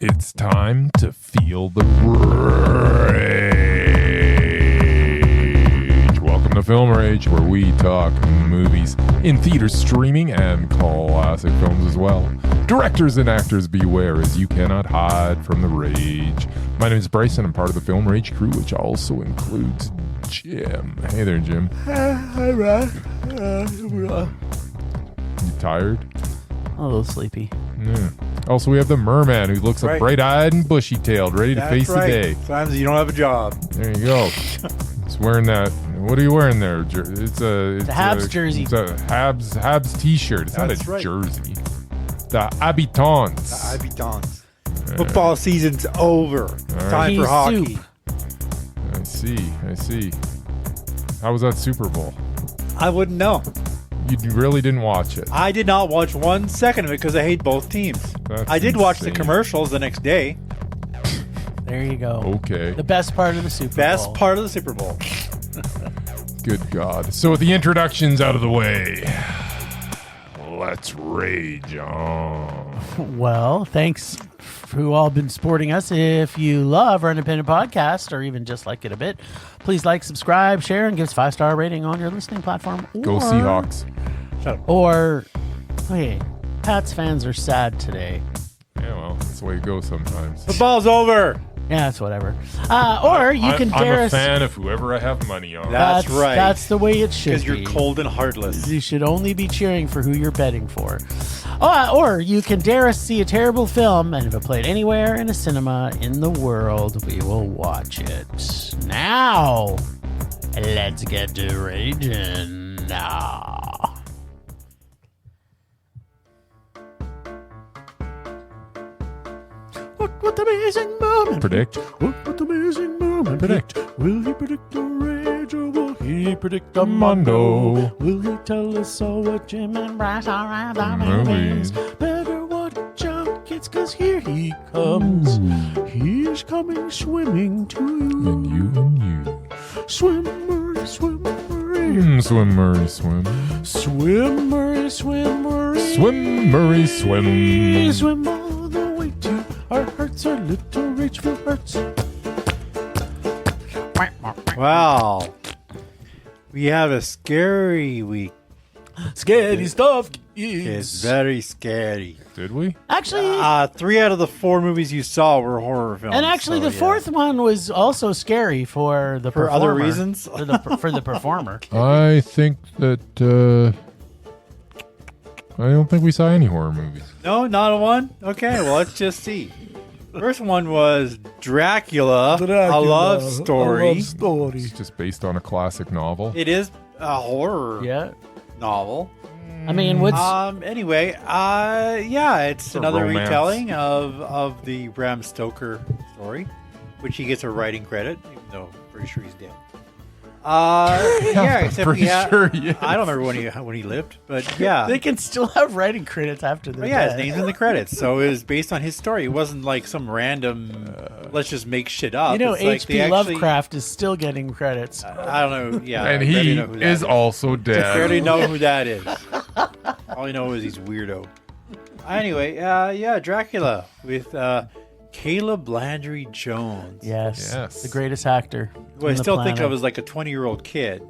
It's time to feel the rage. Welcome to Film Rage, where we talk movies in theaters, streaming, and classic films as well. Directors and actors beware, as you cannot hide from the rage. My name is Bryce, and I'm part of the Film Rage crew, which also includes Jim. Hey there, Jim. Hi, Rob. You tired? A little sleepy. Yeah. Also, we have the Merman, who looks Right. bright-eyed and bushy-tailed, ready to That's face right. the day. Sometimes you don't have a job. There you go. He's wearing that. What are you wearing there? It's a Habs jersey. It's a Habs t-shirt. It's That's not a right. jersey. The Habitants. Habitants. Football season's over. right. Time Pea for hockey. soup. I see. How was that Super Bowl? I wouldn't know. You really didn't watch it. I did not watch 1 second of it because I hate both teams. That's I did watch the insane. commercials the next day. There you go. Okay. The best part of the Super Bowl. Best part of the Super Bowl. Good God. So with the introductions out of the way, let's rage on. Well, thanks for who all been supporting us. If you love our independent podcast or even just like it a bit, please like, subscribe, share, and give us a 5-star rating on your listening platform. Go Seahawks. Shut up. Or, okay, Pats fans are sad today. Yeah, well, that's the way it goes sometimes. Football's over. Yeah, it's whatever. Or you can I'm dare a us. fan of whoever I have money on. That's right. That's the way it should be. Because you're cold and heartless. You should only be cheering for who you're betting for. Or you can dare us see a terrible film, and if it played anywhere in a cinema in the world, we will watch it. Now, let's get to raging. Now. What amazing moment? Predict. What amazing moment? Predict. Will he predict the rage or will he predict the Mondo? mondo? Will he tell us all what Jim and Bryce are about Movies. movies? Better watch out, kids, cause here he comes. He's coming swimming to you. And you. Swim, Murray, swim, Murray. Swim, Murray, swim. Swim, Murray, swim, Murray. Swim, Murray, swim. Swim all the way to our hearts, our little rageful hearts. Wow. We have a scary week. Scary stuff, It's kids. very scary. Did we? Actually, 3 out of the 4 movies you saw were horror films. and actually, so, the fourth one was also scary for the For performer. other reasons? For the performer. I think that, I don't think we saw any horror movies. No, not a one? Okay, well, let's just see. First one was Dracula, a love story. It's just based on a classic novel. It is a horror Yeah. novel. I mean, what's Anyway, yeah, it's a another romance. retelling of the Bram Stoker story, which he gets a writing credit, even though I'm pretty sure he's dead. Yeah, except pretty sure he is. I don't remember when he lived, but yeah. they can still have writing credits after the But yeah, his name's in the credits, so it was based on his story. It wasn't like some random, let's just make shit up. You know, It's like H.P. they actually- Lovecraft is still getting credits. I don't know, yeah. And I barely he know who that is also I dead. barely know who that is. All I know is he's weirdo. Anyway, yeah, Dracula with Caleb Landry Jones. Yes, Yes. the greatest actor. Who I on the still think planet. of as like a 20-year-old kid.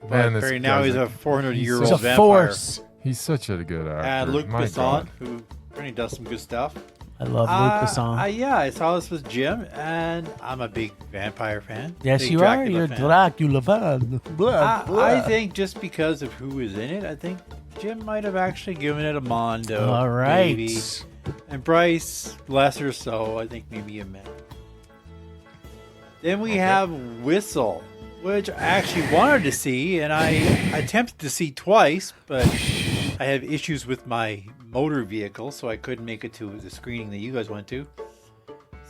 Man, But this now guy's he's a he's 400-year-old He's a vampire. force. He's such a good actor. And Luc My Besson, God. who really does some good stuff. I love Luc Besson. Yeah, I saw this with Jim, and I'm a big vampire fan. Yes, Big you Dracula are. You're fan. Dracula fan. Blah, blah. I think just because of who is in it, I think Jim might have actually given it a Mondo. All right. Maybe. And Bryce, lesser so, I think maybe a man. Then we have Whistle, which I actually wanted to see, and I attempted to see twice, but I have issues with my motor vehicle, so I couldn't make it to the screening that you guys went to.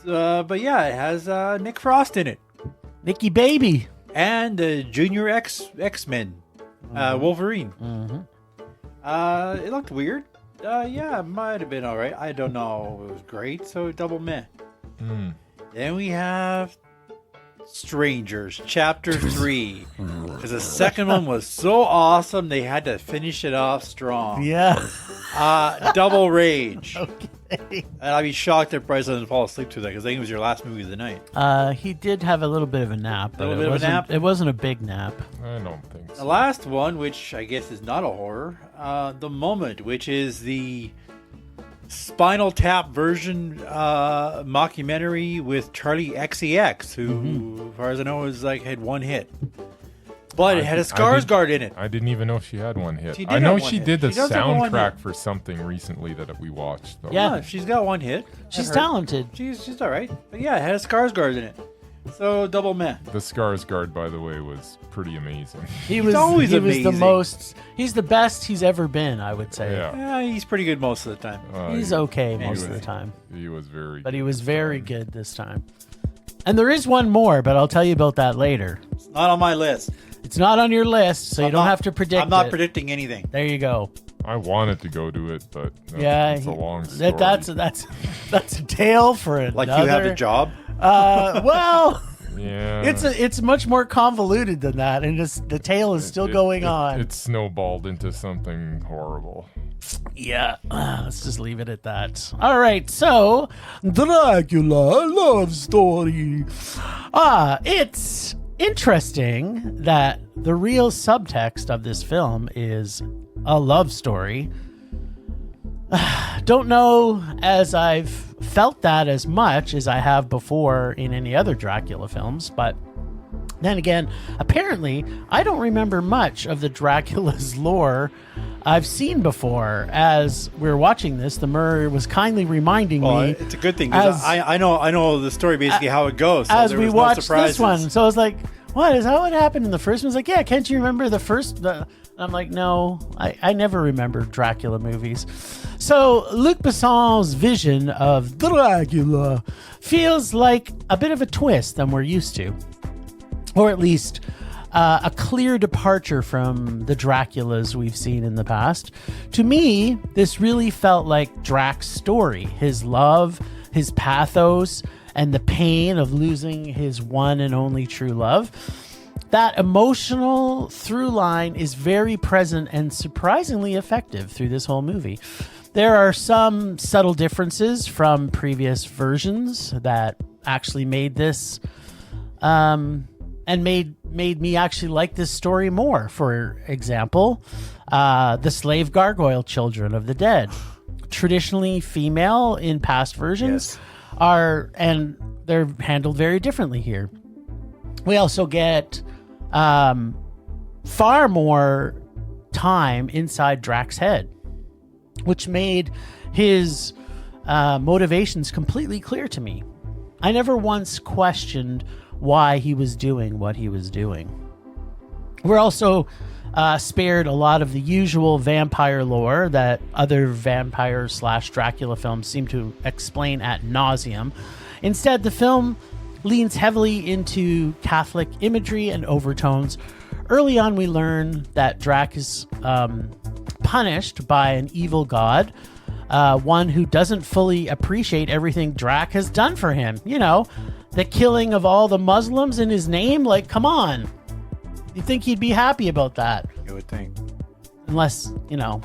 But yeah, it has Nick Frost in it. Nicky Baby. And Junior X-Men, Wolverine. Mm-hmm. It looked weird. Yeah, it might have been all right. I don't know. It was great, so double meh. Then we have Strangers, Chapter 3. Because the second one was so awesome, they had to finish it off strong. Yeah. Double rage. Okay. And I'd be shocked if Bryce doesn't fall asleep to that, because I think it was your last movie of the night. He did have a little bit of a nap. But Little bit of a nap? It wasn't a big nap. I don't think The so. last one, which I guess is not a horror, The Moment, which is the Spinal Tap version mockumentary with Charli XCX, who, as far as I know, had one hit. But it had a Skarsgård in it. I didn't even know she had one hit. She did I know have one she hit. did the She does have one soundtrack hit. for something recently that we watched. Though. Yeah. Yeah, she's got one hit. She's I've heard. talented. She's all right. But yeah, it had a Skarsgård in it. So double meh. The Skarsgård, by the way, was pretty amazing. He was always he was the amazing. most. He's the best he's ever been, I would say. Yeah. Yeah, he's pretty good most of the time. He's okay most of was- the time, He was very but good he was this very time. good this time. And there is one more, but I'll tell you about that later. It's not on my list. It's not on your list, so you I'm don't not- have to predict. I'm not it. predicting anything. There you go. I wanted to go to it, but Yeah, it's a long story. that's a tale for another. Like you have a job. Well, yeah. it's much more convoluted than that, and the tale is still going on. It snowballed into something horrible. Yeah, let's just leave it at that. All right, so Dracula love story. It's interesting that the real subtext of this film is a love story. Don't know as I've felt that as much as I have before in any other Dracula films, but then again, apparently, I don't remember much of the Dracula's lore I've seen before. As we're watching this, the Murray was kindly reminding Well, me it's a good thing because as- I know the story basically how it goes. So as there we was no watched surprises. this one. So I was like, what? Is that what happened in the first one? It's like, yeah, can't you remember the first? I'm like, no, I never remember Dracula movies. So Luc Besson's vision of Dracula feels like a bit of a twist than we're used to. Or at least a clear departure from the Draculas we've seen in the past. To me, this really felt like Drac's story, his love, his pathos, and the pain of losing his one and only true love. That emotional through line is very present and surprisingly effective through this whole movie. There are some subtle differences from previous versions that actually made this and made me actually like this story more. For example, the slave gargoyle children of the dead, traditionally female in past versions, and they're handled very differently here. We also get far more time inside Drac's head, which made his motivations completely clear to me. I never once questioned why he was doing what he was doing. We're also spared a lot of the usual vampire lore that other vampire / Dracula films seem to explain ad nauseum. Instead, the film leans heavily into Catholic imagery and overtones. Early on, we learn that Drac is punished by an evil god, one who doesn't fully appreciate everything Drac has done for him. You know, the killing of all the Muslims in his name. Like, come on. You'd think he'd be happy about that. You would think. Unless,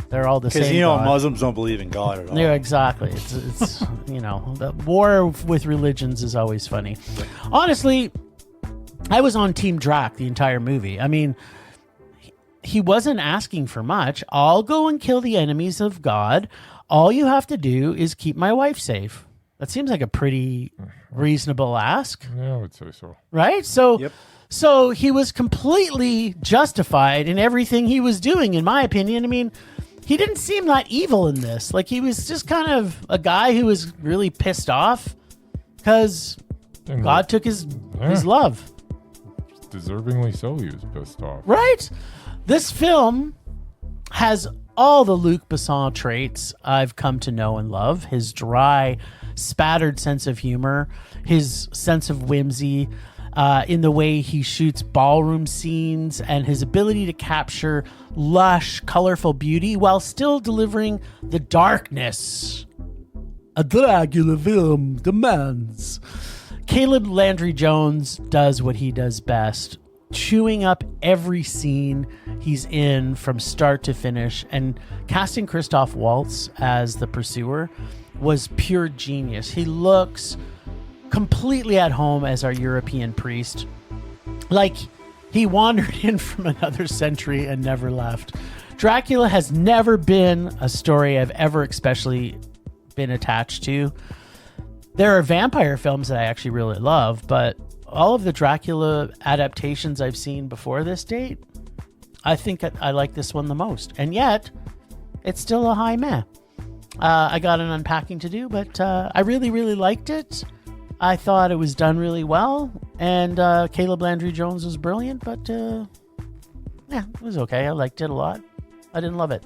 they're all the same. Because, God. Muslims don't believe in God at all. Yeah, exactly. It's the war with religions is always funny. Honestly, I was on Team Drac the entire movie. I mean, he wasn't asking for much. I'll go and kill the enemies of God. All you have to do is keep my wife safe. That seems like a pretty reasonable ask, Yeah, I would say so. right? So, Yep. so he was completely justified in everything he was doing, in my opinion. I mean, he didn't seem that evil in this. Like, he was just kind of a guy who was really pissed off because And God took his love. deservingly so, he was pissed off. Right? This film has all the Luc Besson traits I've come to know and love. His dry, spattered sense of humor, his sense of whimsy, in the way he shoots ballroom scenes, and his ability to capture lush, colorful beauty while still delivering the darkness a Dracula film demands. Caleb Landry Jones does what he does best. chewing up every scene he's in from start to finish, and casting Christoph Waltz as the pursuer was pure genius. He looks completely at home as our European priest, like he wandered in from another century and never left. Dracula has never been a story I've ever especially been attached to. There are vampire films that I actually really love, but all of the Dracula adaptations I've seen before this date, I think I like this one the most. And yet, it's still a high meh. I got an unpacking to do, but I really, really liked it. I thought it was done really well, and Caleb Landry Jones was brilliant, but yeah, it was okay. I liked it a lot. I didn't love it.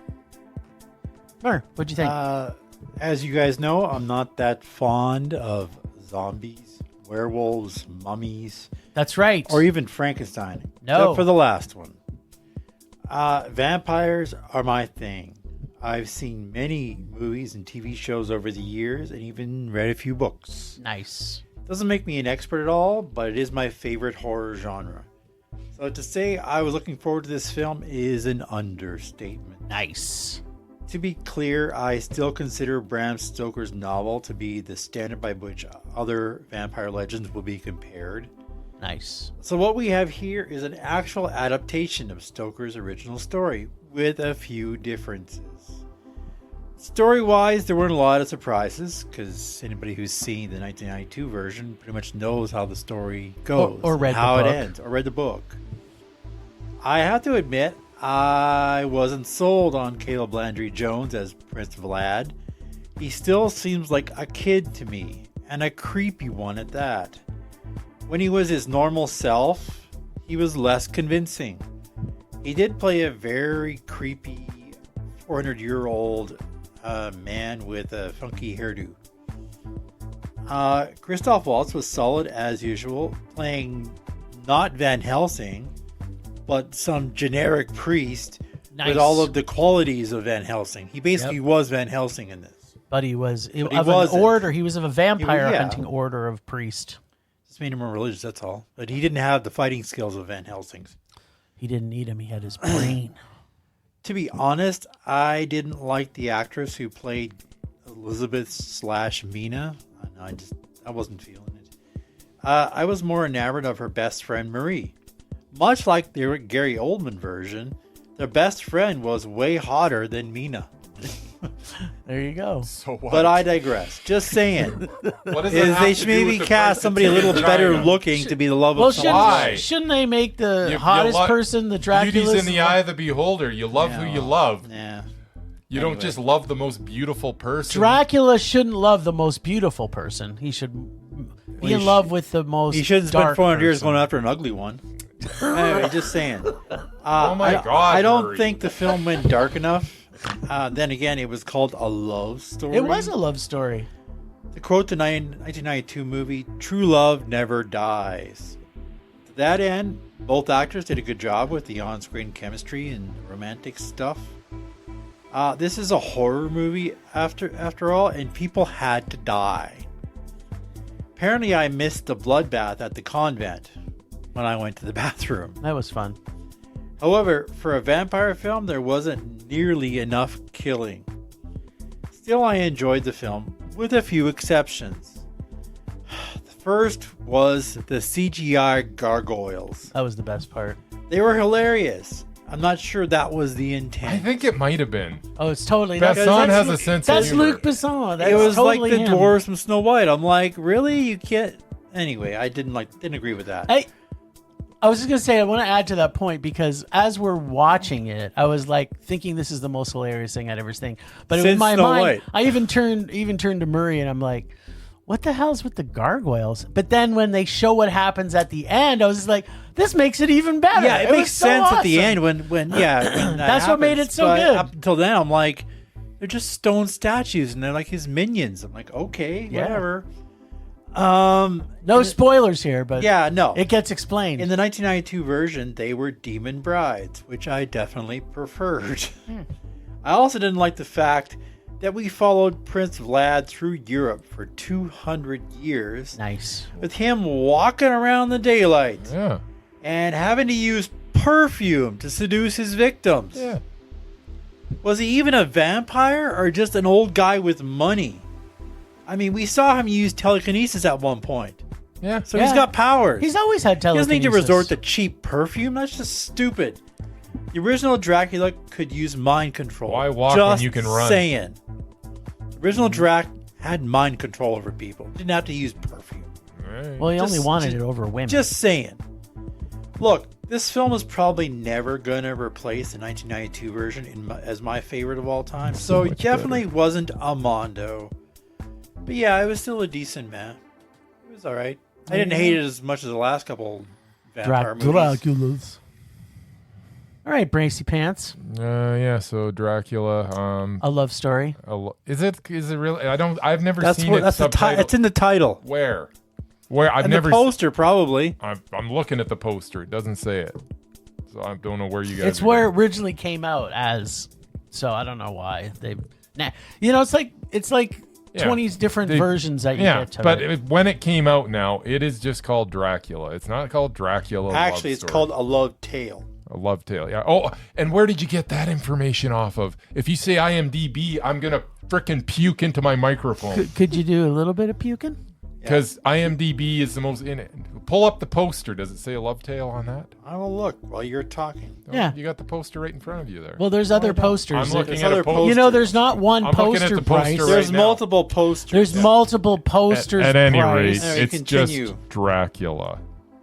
Mer, what'd you think? As you guys know, I'm not that fond of zombies, werewolves, mummies. That's right. Or even Frankenstein. No. Except for the last one. Vampires are my thing. I've seen many movies and TV shows over the years and even read a few books. Nice. Doesn't make me an expert at all, but it is my favorite horror genre. So to say I was looking forward to this film is an understatement. Nice. To be clear, I still consider Bram Stoker's novel to be the standard by which other vampire legends will be compared. Nice. So what we have here is an actual adaptation of Stoker's original story with a few differences. Story-wise, there weren't a lot of surprises because anybody who's seen the 1992 version pretty much knows how the story goes, or read how the book. it ends, or read the book. I have to admit, I wasn't sold on Caleb Landry Jones as Prince Vlad. He still seems like a kid to me, and a creepy one at that. When he was his normal self, he was less convincing. He did play a very creepy 400-year-old man with a funky hairdo. Christoph Waltz was solid as usual, playing not Van Helsing, but some generic priest with all of the qualities of Van Helsing. He basically was Van Helsing in this. But he was he of wasn't. an order. He was of a vampire Yeah. hunting order of priest. Just made him more religious, that's all. But he didn't have the fighting skills of Van Helsing's. He didn't need him. He had his brain. To be honest, I didn't like the actress who played Elizabeth/Mina. I wasn't feeling it. I was more enamored of her best friend Marie. Much like the Gary Oldman version, their best friend was way hotter than Mina. There you go. So what? But I digress. Just saying. What does that Is have they to should do maybe with the cast somebody a little Presbyterian better China? looking to be the love Well, of someone. Why? shouldn't they make the You hottest lo- person the Dracula? Beauty's in the eye of the beholder. You love who you love. Yeah. You Anyway. don't just love the most beautiful person. Dracula shouldn't love the most beautiful person. He should be in love with the most. He shouldn't spend dark 400 years person. going after an ugly one. Anyway, just saying. Oh my God, I don't Murray. think the film went dark enough. Then again, it was called a love story. It was a love story. To quote the 1992 movie, "True love never dies." To that end, both actors did a good job with the on-screen chemistry and romantic stuff. This is a horror movie after all, and people had to die. Apparently, I missed the bloodbath at the convent when I went to the bathroom. That was fun. However, for a vampire film, there wasn't nearly enough killing. Still, I enjoyed the film, with a few exceptions. The first was the CGI gargoyles. That was the best part. They were hilarious. I'm not sure that was the intent. I think it might have been. Oh, it's totally. Besson that's has Lu- a sense of That's humor. Luc Besson. That's It was totally like the him. dwarves from Snow White. I'm like, really? You can't... Anyway, I didn't agree with that. I was just gonna say I want to add to that point because as we're watching it, I was like thinking this is the most hilarious thing I'd ever seen. But in Since my Snow mind, White. I even turned to Murray and I'm like, "What the hell's with the gargoyles?" But then when they show what happens at the end, I was just like, "This makes it even better." Yeah, it was makes so sense at the awesome. end when that That's what made happens. it so But good. Up until then, I'm like, they're just stone statues and they're like his minions. I'm like, okay, Yeah. whatever. No spoilers here, but Yeah, no. it gets explained. In the 1992 version, they were demon brides, which I definitely preferred. I also didn't like the fact that we followed Prince Vlad through Europe for 200 years, Nice. with him walking around the daylight. Yeah. and having to use perfume to seduce his victims. Yeah. Was he even a vampire or just an old guy with money? I mean, we saw him use telekinesis at one point. Yeah. So he's got powers. He's always had He telekinesis. doesn't need to resort to cheap perfume. That's just stupid. The original Dracula could use mind control. Why walk just when you can run? Saying. The original Drac had mind control over people. Didn't have to use perfume. Right. Well, he only wanted it over women. Just saying. Look, this film is probably never going to replace the 1992 version as my favorite of all time. So it much definitely wasn't a Mondo. But yeah, it was still a decent man. It was all right. I didn't hate it as much as the last couple vampire movies. Draculas. All right, Bracey Pants. Yeah. So Dracula. A love story. Is it really? I've never That's seen what. it. That's the title. It's in the title. Where I've And never. the poster probably. I'm looking at the poster. It doesn't say it, so I don't know where you guys. It's are where it going. originally came out as. So I don't know why they. Nah, it's like Yeah. 20 different versions that you Yeah, get to but it. when it came out now, it is just called Dracula. It's not called Dracula. Actually, it's called A Love Tale. A Love Tale. Yeah. Oh, and where did you get that information off of? If you say IMDb, I'm gonna frickin' puke into my microphone Could you do a little bit of puking? because IMDb is the most in it. Pull up the poster. Does it say A Love Tale on that? I will look while you're talking. Oh, Yeah. You got the poster right in front of you there. Well, there's other posters. I'm looking There's at other a poster. You know, there's not one I'm looking at poster, the poster Bryce. right There's now. multiple posters. There's multiple posters. At any Bryce. rate, Anyway, it's continue. just Dracula.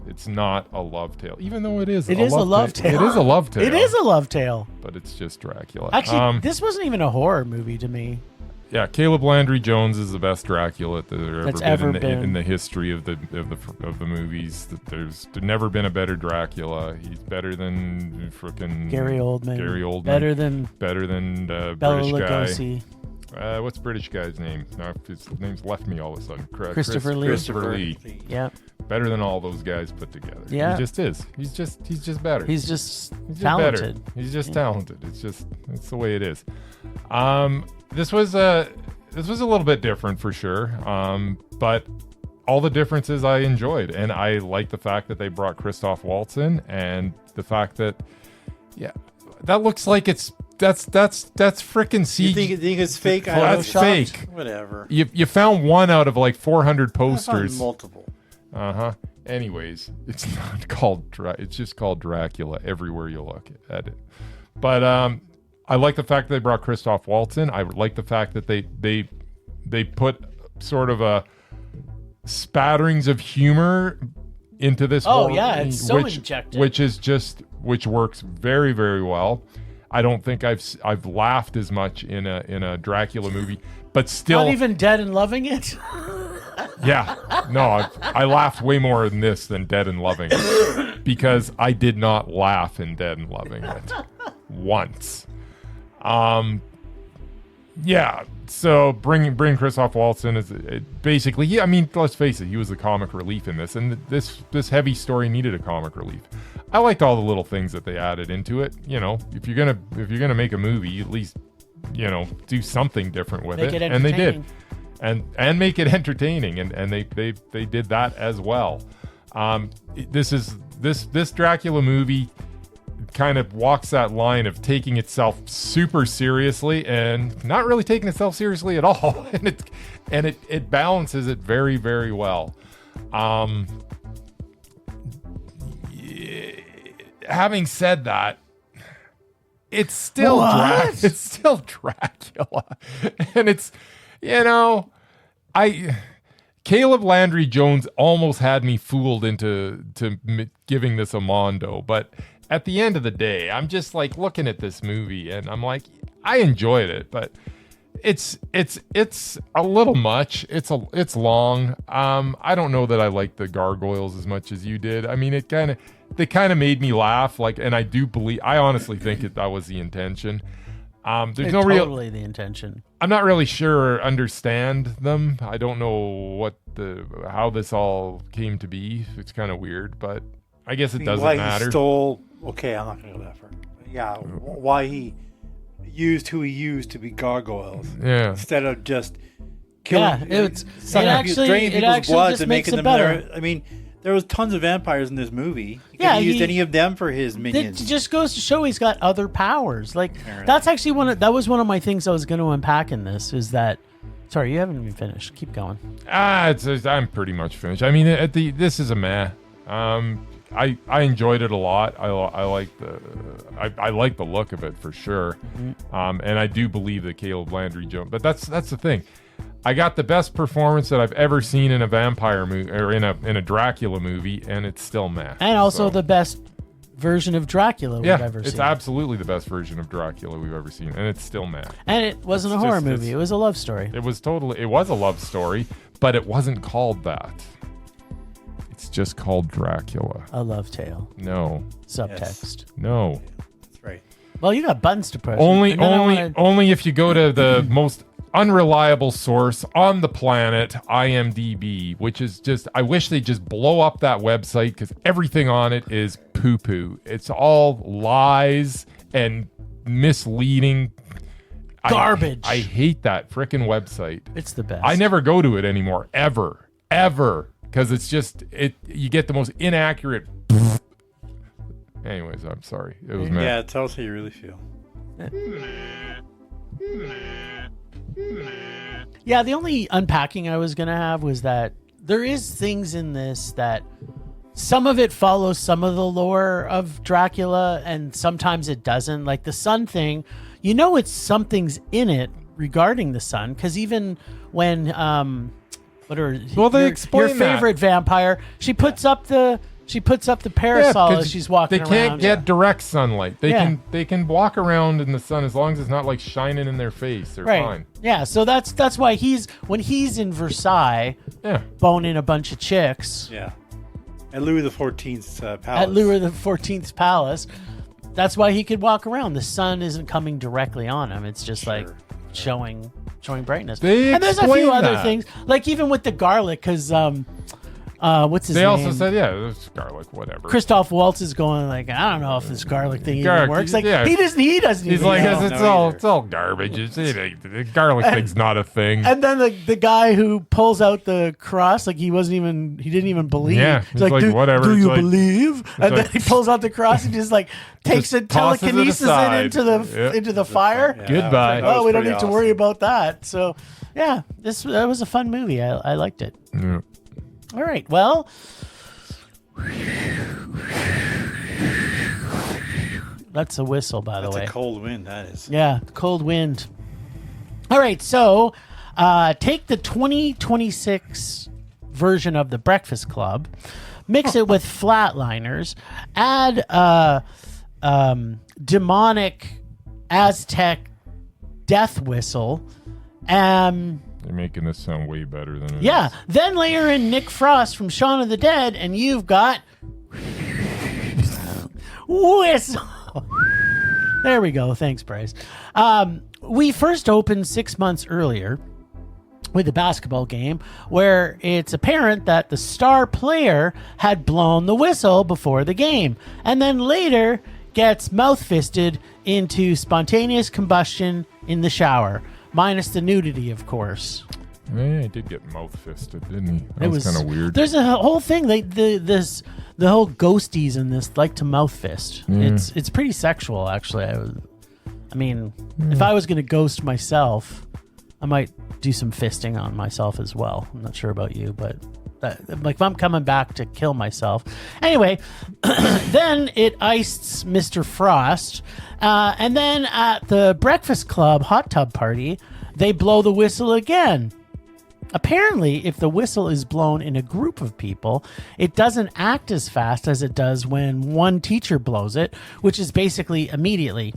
It's not a love tale, even though it is. It is a love tale. It is a love tale. It is a love tale. but it's just Dracula. Actually, this wasn't even a horror movie to me. Yeah, Caleb Landry Jones is the best Dracula That's that's ever ever been, been. in the history of the movies. There's never been a better Dracula. He's better than frickin' Gary Oldman. Gary Oldman. Better than Bella Bela British Lugosi. guy. What's British guy's name? No, his name's left me all of a sudden. Christopher Lee. Christopher Lee. Yeah. Better than all those guys put together. Yeah. He just is. He's just better. He's just He's just talented. better. He's just talented. It's the way it is. This was a little bit different for sure. But all the differences I enjoyed, and I like the fact that they brought Christoph Waltz in, and the fact that that looks like that's freaking CG. You think it's fake? That's Photoshopped? fake. Whatever. You found one out of like 400 I found posters. multiple. Anyways, it's not called it's just called Dracula everywhere you look at it. But I like the fact that they brought Christoph Waltz in. I like the fact that they put sort of a spatterings of humor into this. Oh, whole, yeah, it's so injected. which works very, very well. I don't think I've laughed as much in a Dracula movie, but still Not even Dead and Loving It. yeah. No, I laughed way more in this than Dead and Loving It because I did not laugh in Dead and Loving It once. Yeah. So bring Christoph Waltz in is basically, yeah. I mean, let's face it, he was the comic relief in this, and this heavy story needed a comic relief. I liked all the little things that they added into it. You know, if you're gonna make a movie, at least do something different with Make it, it and they did. entertaining. And make it entertaining, and they did that as well. This Dracula movie kind of walks that line of taking itself super seriously and not really taking itself seriously at all, and it balances it very, very well. Having said that, it's still it's still Dracula, and it's Caleb Landry Jones almost had me fooled into giving this a Mondo, but at the end of the day, I'm just like looking at this movie and I'm like, I enjoyed it, but it's a little much. It's long. I don't know that I like the gargoyles as much as you did. I mean, they kind of made me laugh, like, and I honestly think that was the intention. There's It's no totally the intention. I'm not really sure or understand them. I don't know how this all came to be. It's kind of weird, but I guess it doesn't why matter. He stole. Okay, I'm not going to go that far. Yeah, why he used who he used to be gargoyles instead of just killing. Yeah, it draining people's blood just and makes making it them better. their. I mean, There was tons of vampires in this movie. He Yeah, could have used he- any of them for his It minions. just goes to show he's got other powers. Like Apparently. that's actually that was one of my things I was going to unpack in this. Is that sorry, you haven't even finished. Keep going. I'm pretty much finished. I mean, this is a meh. I enjoyed it a lot. I like the look of it for sure. And I do believe that Caleb Landry jumped. But that's the thing. I got the best performance that I've ever seen in a vampire movie or in a Dracula movie, and it's still meh. And also So, the best version of Dracula we've ever it's seen. absolutely the best version of Dracula we've ever seen, and it's still meh. And it wasn't a It's horror just- movie. It was a love story. It was a love story, but it wasn't called that. It's just called Dracula. A love tale. No, Subtext. no. That's right. Well, you got buttons to push. Only And then I wanna- only if you go to the most unreliable source on the planet, IMDb, which is just, I wish they'd just blow up that website because everything on it is poo-poo. It's all lies and misleading Garbage. I hate that frickin' website. It's the best. I never go to it anymore, ever, because it's just you get the most inaccurate. Anyways, I'm sorry. It was Yeah, tell us how you really feel. Yeah, the only unpacking I was going to have was that there is things in this that some of it follows some of the lore of Dracula and sometimes it doesn't. Like the sun thing, you know it's something's in it regarding the sun because even when they explain your favorite vampire, she puts up the parasol as she's walking around. They can't get direct sunlight. Yeah. They can walk around in the sun as long as it's not like shining in their face. They're Right. fine. Yeah, so that's why when he's in Versailles Yeah. boning a bunch of chicks Yeah. At Louis XIV's palace. at Louis XIV's palace, that's why he could walk around. The sun isn't coming directly on him. It's just like showing brightness. They And there's a explain few other that. things, like even with the garlic, because what's his They name? also said, it's garlic, whatever. Christoph Waltz is going like, I don't know if this garlic thing even Garlic, works. Like yeah. he doesn't He's even like, know. it's all garbage. The garlic thing's not a thing. And then the guy who pulls out the cross, like he didn't even believe. Yeah, He's it's like, whatever. Do It's you like- believe? And then like- he pulls out the cross and just like takes it, tosses it telekinesis it aside. into Yep. the fire. Yeah, Goodbye. that Oh, was we don't pretty need to worry about that. So, yeah, that was a fun movie. I liked it. Yeah. All right, well, that's a whistle, by the That's way. a cold wind, that is. Yeah, cold wind. All right, so take the 2026 version of the Breakfast Club, mix it with Flatliners, add demonic Aztec death whistle, You're making this sound way better than it yeah, is. then layer in Nick Frost from Shaun of the Dead, and you've got whistle. There we go. Thanks, Bryce. We first opened 6 months earlier with a basketball game where it's apparent that the star player had blown the whistle before the game and then later gets mouth-fisted into spontaneous combustion in the shower, minus the nudity, of course. Yeah, he did get mouth-fisted, didn't he? That was kind of weird. There's a whole thing. The whole ghosties in this like to mouth fist. It's pretty sexual, actually. I mean, if I was going to ghost myself, I might do some fisting on myself as well. I'm not sure about you, but like if I'm coming back to kill myself. Anyway, then it iced Mr. Frost. And then at the Breakfast Club hot tub party, they blow the whistle again. Apparently, if the whistle is blown in a group of people, it doesn't act as fast as it does when one teacher blows it, which is basically immediately.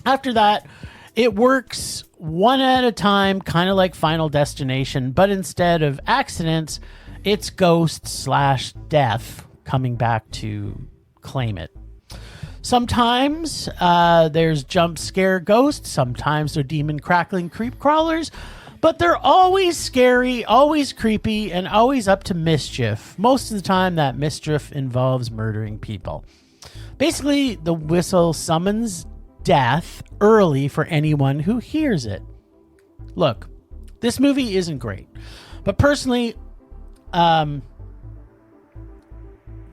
After that, it works one at a time, kind of like Final Destination, but instead of accidents, it's ghost/death coming back to claim it. Sometimes there's jump scare ghosts, sometimes they're demon crackling creep crawlers, but they're always scary, always creepy, and always up to mischief. Most of the time, that mischief involves murdering people. Basically, the whistle summons death early for anyone who hears it. Look, this movie isn't great, but personally,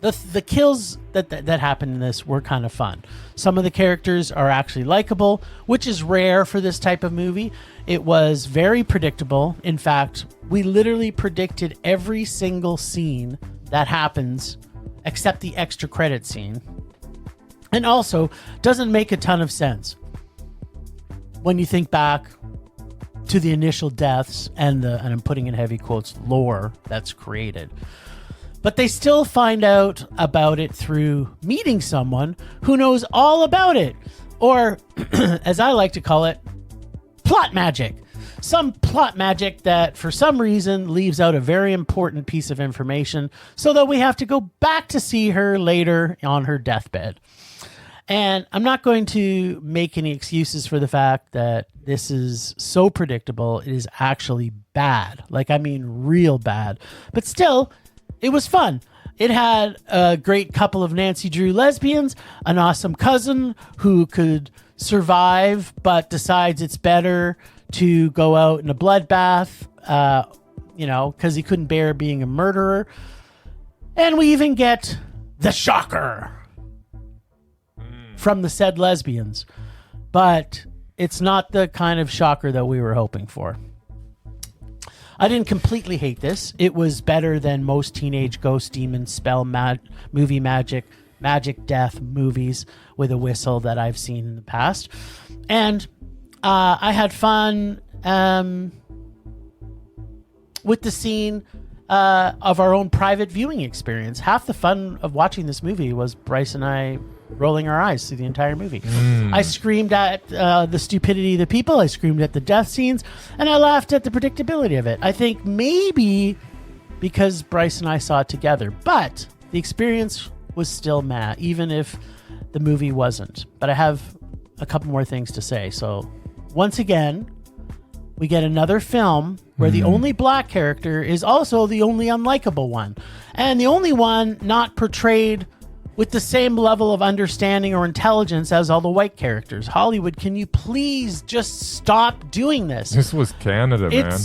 The kills that happened in this were kind of fun. Some of the characters are actually likable, which is rare for this type of movie. It was very predictable. In fact, we literally predicted every single scene that happens except the extra credit scene. And also doesn't make a ton of sense when you think back to the initial deaths and I'm putting in heavy quotes, lore that's created. But they still find out about it through meeting someone who knows all about it. Or, as I like to call it, plot magic. Some plot magic that, for some reason, leaves out a very important piece of information so that we have to go back to see her later on her deathbed. And I'm not going to make any excuses for the fact that this is so predictable. It is actually bad. Like, I mean, real bad. But still, it was fun. It had a great couple of Nancy Drew lesbians, an awesome cousin who could survive but decides it's better to go out in a bloodbath, because he couldn't bear being a murderer. And we even get the shocker from the said lesbians. But it's not the kind of shocker that we were hoping for. I didn't completely hate this. It was better than most teenage ghost demon spell movie magic death movies with a whistle that I've seen in the past. And I had fun with the scene of our own private viewing experience. Half the fun of watching this movie was Bryce and I rolling our eyes through the entire movie. I screamed at the stupidity of the people. I screamed at the death scenes, and I laughed at the predictability of it. I think maybe because Bryce and I saw it together, but the experience was still meh, even if the movie wasn't. But I have a couple more things to say. So once again, we get another film where the only black character is also the only unlikable one, and the only one not portrayed with the same level of understanding or intelligence as all the white characters. Hollywood, can you please just stop doing this? This was Canada, man.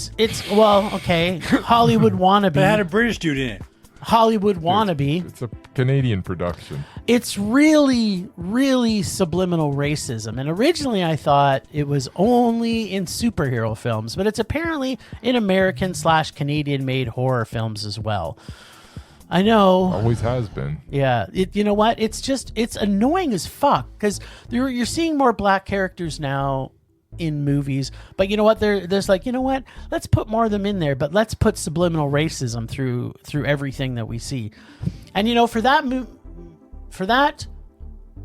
Well, okay. Hollywood wannabe. But it had a British dude in it. Hollywood wannabe. It's a Canadian production. It's really, really subliminal racism. And originally I thought it was only in superhero films, but it's apparently in American/Canadian made horror films as well. I know. Always has been. Yeah. You know what? It's annoying as fuck because you're seeing more black characters now in movies. But you know what? There's like, you know what? Let's put more of them in there, but let's put subliminal racism through everything that we see. And, for that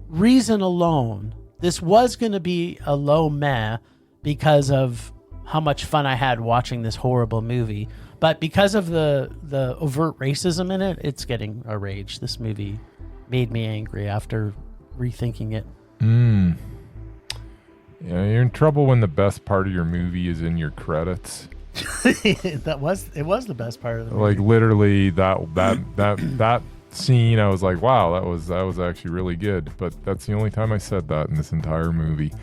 reason alone, this was going to be a low meh because of how much fun I had watching this horrible movie. But because of the overt racism in it, it's getting a rage. This movie made me angry after rethinking it. Yeah, you're in trouble when the best part of your movie is in your credits. It was the best part of the movie. Like literally that scene, I was like, wow, that was actually really good. But that's the only time I said that in this entire movie.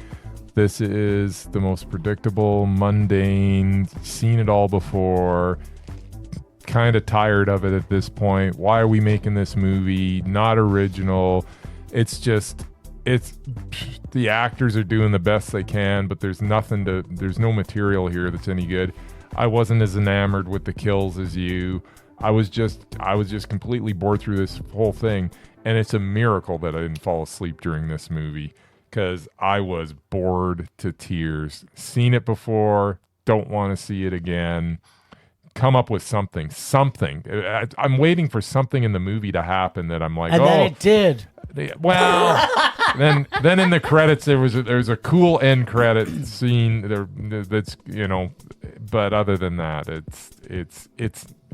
This is the most predictable, mundane, seen it all before, kind of tired of it at this point. Why are we making this movie? Not original. It's the actors are doing the best they can, but there's no material here that's any good. I wasn't as enamored with the kills as you. I was just completely bored through this whole thing. And it's a miracle that I didn't fall asleep during this movie. Because I was bored to tears. Seen it before, don't want to see it again. Come up with something. I'm waiting for something in the movie to happen that I'm like, and then it did. Well, then in the credits there's a cool end credit scene that's but other than that,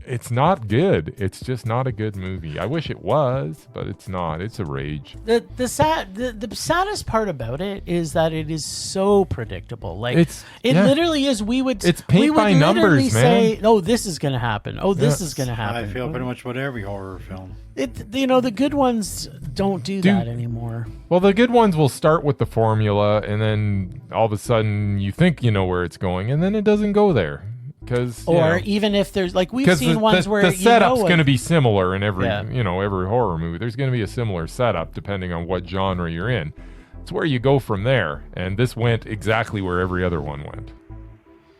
it's not good. It's just not a good movie. I wish it was, but it's not. It's a rage. The saddest part about it is that it is so predictable. Like it literally is. It's paint by numbers, man. Say, "Oh, this is going to happen. Oh, this is going to happen." I feel pretty much about every horror film. The good ones don't do that anymore. Well, the good ones will start with the formula, and then all of a sudden you think you know where it's going, and then it doesn't go there. because or even if there's like we've seen the, ones where the setup's what, going to be similar in every Yeah. every horror movie. There's going to be a similar setup depending on what genre you're in. It's where you go from there, and this went exactly where every other one went.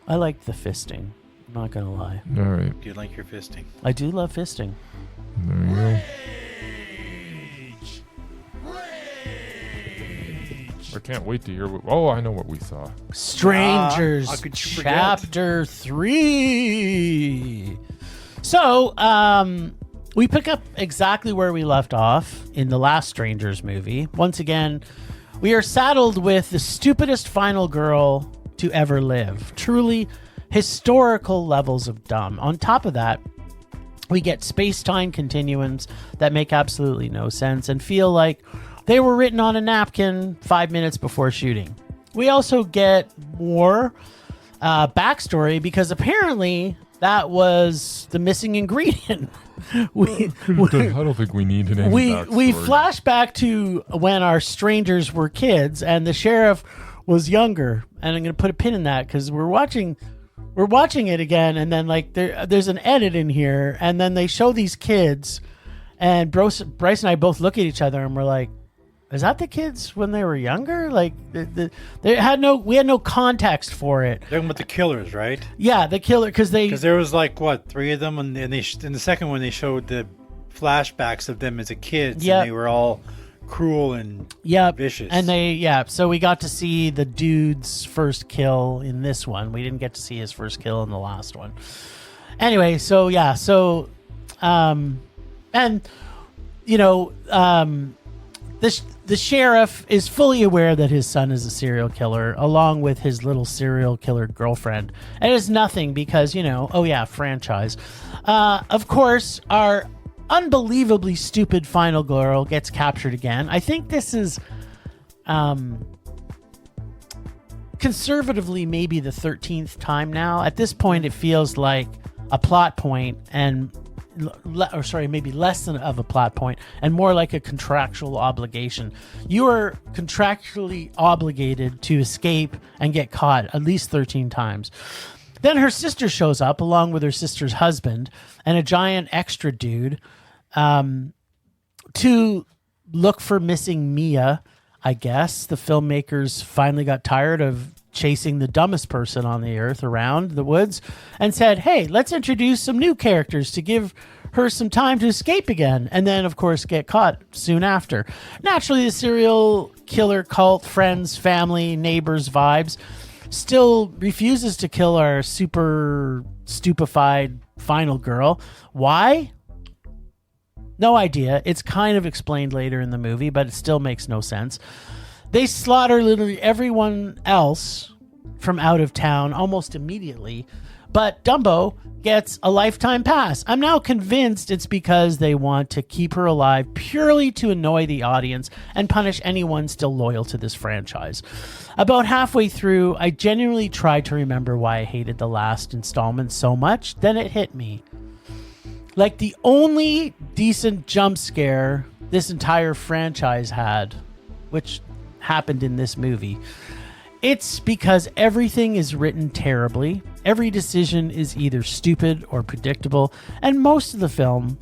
I like the fisting. I'm not gonna lie. All right, Do you like your fisting? I do love fisting. there you go. I can't wait to hear what... Oh, I know what we saw. Strangers, how could you forget? Chapter 3. So, we pick up exactly where we left off in the last Strangers movie. Once again, we are saddled with the stupidest final girl to ever live. Truly historical levels of dumb. On top of that, we get space-time continuums that make absolutely no sense and feel like they were written on a napkin 5 minutes before shooting. We also get more backstory because apparently that was the missing ingredient. I don't think we need any backstory. We flash back to when our strangers were kids and the sheriff was younger. And I'm going to put a pin in that because we're watching it again, and then like there's an edit in here, and then they show these kids, and Bryce and I both look at each other and we're like, is that the kids when they were younger? Like we had no context for it. Talking about the killers, right? Yeah, the killer because there was like what 3 of them, and they in the second one they showed the flashbacks of them as a kids, Yep. and they were all cruel and vicious. And so we got to see the dude's first kill in this one. We didn't get to see his first kill in the last one. Anyway, and the sheriff is fully aware that his son is a serial killer, along with his little serial killer girlfriend. And it is nothing because, franchise. Of course, our unbelievably stupid final girl gets captured again. I think this is conservatively maybe the 13th time now. At this point, it feels like a plot point maybe less than of a plot point and more like a contractual obligation. You are contractually obligated to escape and get caught at least 13 times. Then her sister shows up along with her sister's husband and a giant extra dude to look for missing Mia, I guess. The filmmakers finally got tired of chasing the dumbest person on the earth around the woods and said, hey, let's introduce some new characters to give her some time to escape again. And then, of course, get caught soon after. Naturally, the serial killer cult, friends, family, neighbors vibes still refuses to kill our super stupefied final girl. Why? No idea. It's kind of explained later in the movie, but it still makes no sense. They slaughter literally everyone else from out of town almost immediately, but Dumbo gets a lifetime pass. I'm now convinced it's because they want to keep her alive purely to annoy the audience and punish anyone still loyal to this franchise. About halfway through, I genuinely tried to remember why I hated the last installment so much. Then it hit me. Like the only decent jump scare this entire franchise had, which happened in this movie, it's because everything is written terribly. Every decision is either stupid or predictable, and most of the film,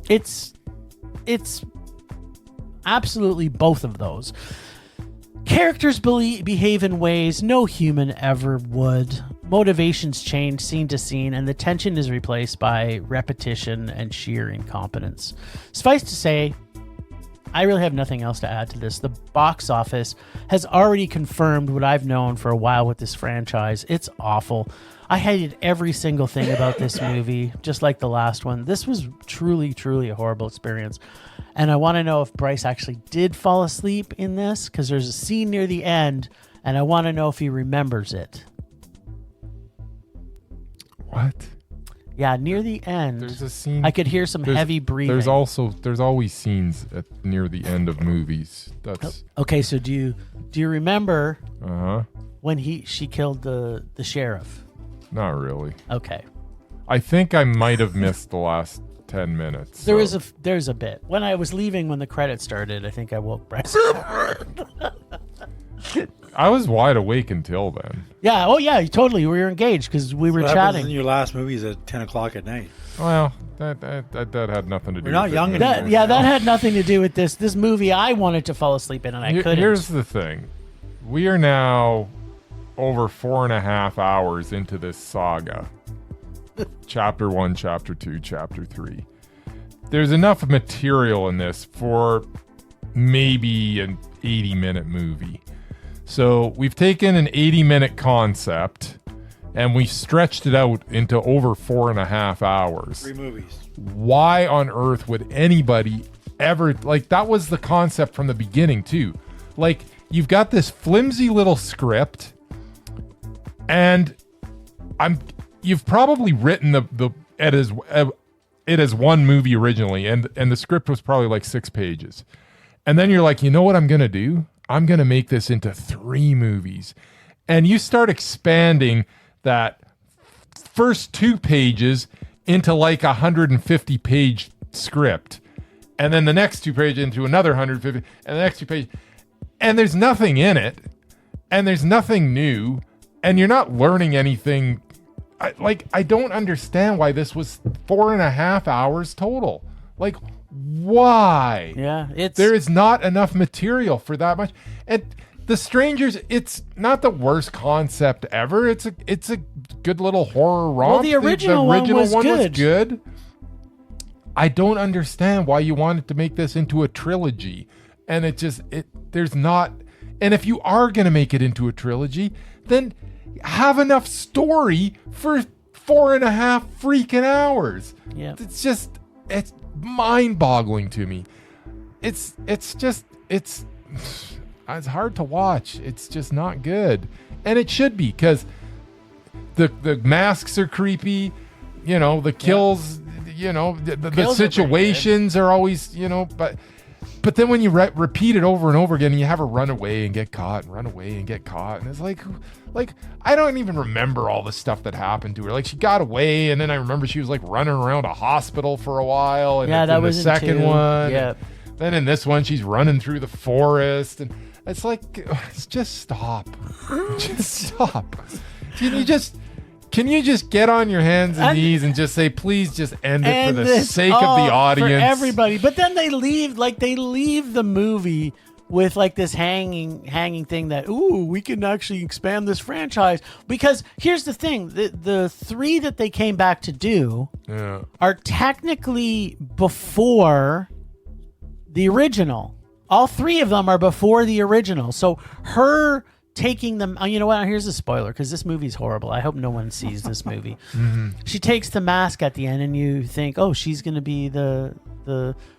it's absolutely both of those. Characters behave in ways no human ever would. Motivations change scene to scene, and the tension is replaced by repetition and sheer incompetence. Suffice to say, I really have nothing else to add to this. The box office has already confirmed what I've known for a while with this franchise. It's awful. I hated every single thing about this movie, just like the last one. This was truly, truly a horrible experience. And I want to know if Bryce actually did fall asleep in this, because there's a scene near the end, and I want to know if he remembers it. What? Yeah, near the end. There's a scene. I could hear some heavy breathing. There's always scenes near the end of movies. That's okay. So do you remember when she killed the sheriff? Not really. Okay. I think I might have missed the last 10 minutes. There's a bit when I was leaving when the credits started. I think I woke Bryce. I was wide awake until then. Yeah. Oh, yeah. Totally. We were engaged because we were What happens chatting. in your last movies at 10 o'clock at night? Well, that had nothing to do We're not with young it. anymore. That had nothing to do with this. This movie, I wanted to fall asleep in, and I couldn't. Here's the thing. We are now over 4.5 hours into this saga. Chapter 1, Chapter 2, Chapter 3. There's enough material in this for maybe an 80-minute movie. So we've taken an 80-minute concept and we've stretched it out into over 4.5 hours. 3 movies. Why on earth would anybody ever, like, that was the concept from the beginning too. Like, you've got this flimsy little script and you've probably written it as one movie originally, and the script was probably like 6 pages. And then you're like, you know what I'm gonna do? I'm gonna make this into 3 movies. And you start expanding that first 2 pages into like 150 page script. And then the next 2 pages into another 150, and the next 2 pages. And there's nothing in it, and there's nothing new, and you're not learning anything. I don't understand why this was 4.5 hours total. Like, why? Yeah, There is not enough material for that much. And The Strangers, it's not the worst concept ever. It's a good little horror romp. Well, the original one was good. I don't understand why you wanted to make this into a trilogy. And there's not. And if you are going to make it into a trilogy, then have enough story for 4.5 freaking hours. Yeah. It's mind-boggling to me. It's hard to watch. It's just not good. And it should be, because the masks are creepy, the kills, the situations are always, but then when you repeat it over and over again, and you have her run away and get caught and run away and get caught. And it's like I don't even remember all the stuff that happened to her. Like, she got away, and then I remember she was like running around a hospital for a while. And that was the second one. Yeah. Then in this one, she's running through the forest, and it's like, just stop. Just stop. Can you just get on your hands and knees and just say, please just end it for the sake of the audience? For everybody. But then they leave the movie with like this hanging thing that, we can actually expand this franchise. Because here's the thing, the 3 that they came back to do are technically before the original. All 3 of them are before the original. So her taking them, you know what? Here's a spoiler, because this movie's horrible. I hope no one sees this movie. Mm-hmm. She takes the mask at the end, and you think, she's going to be the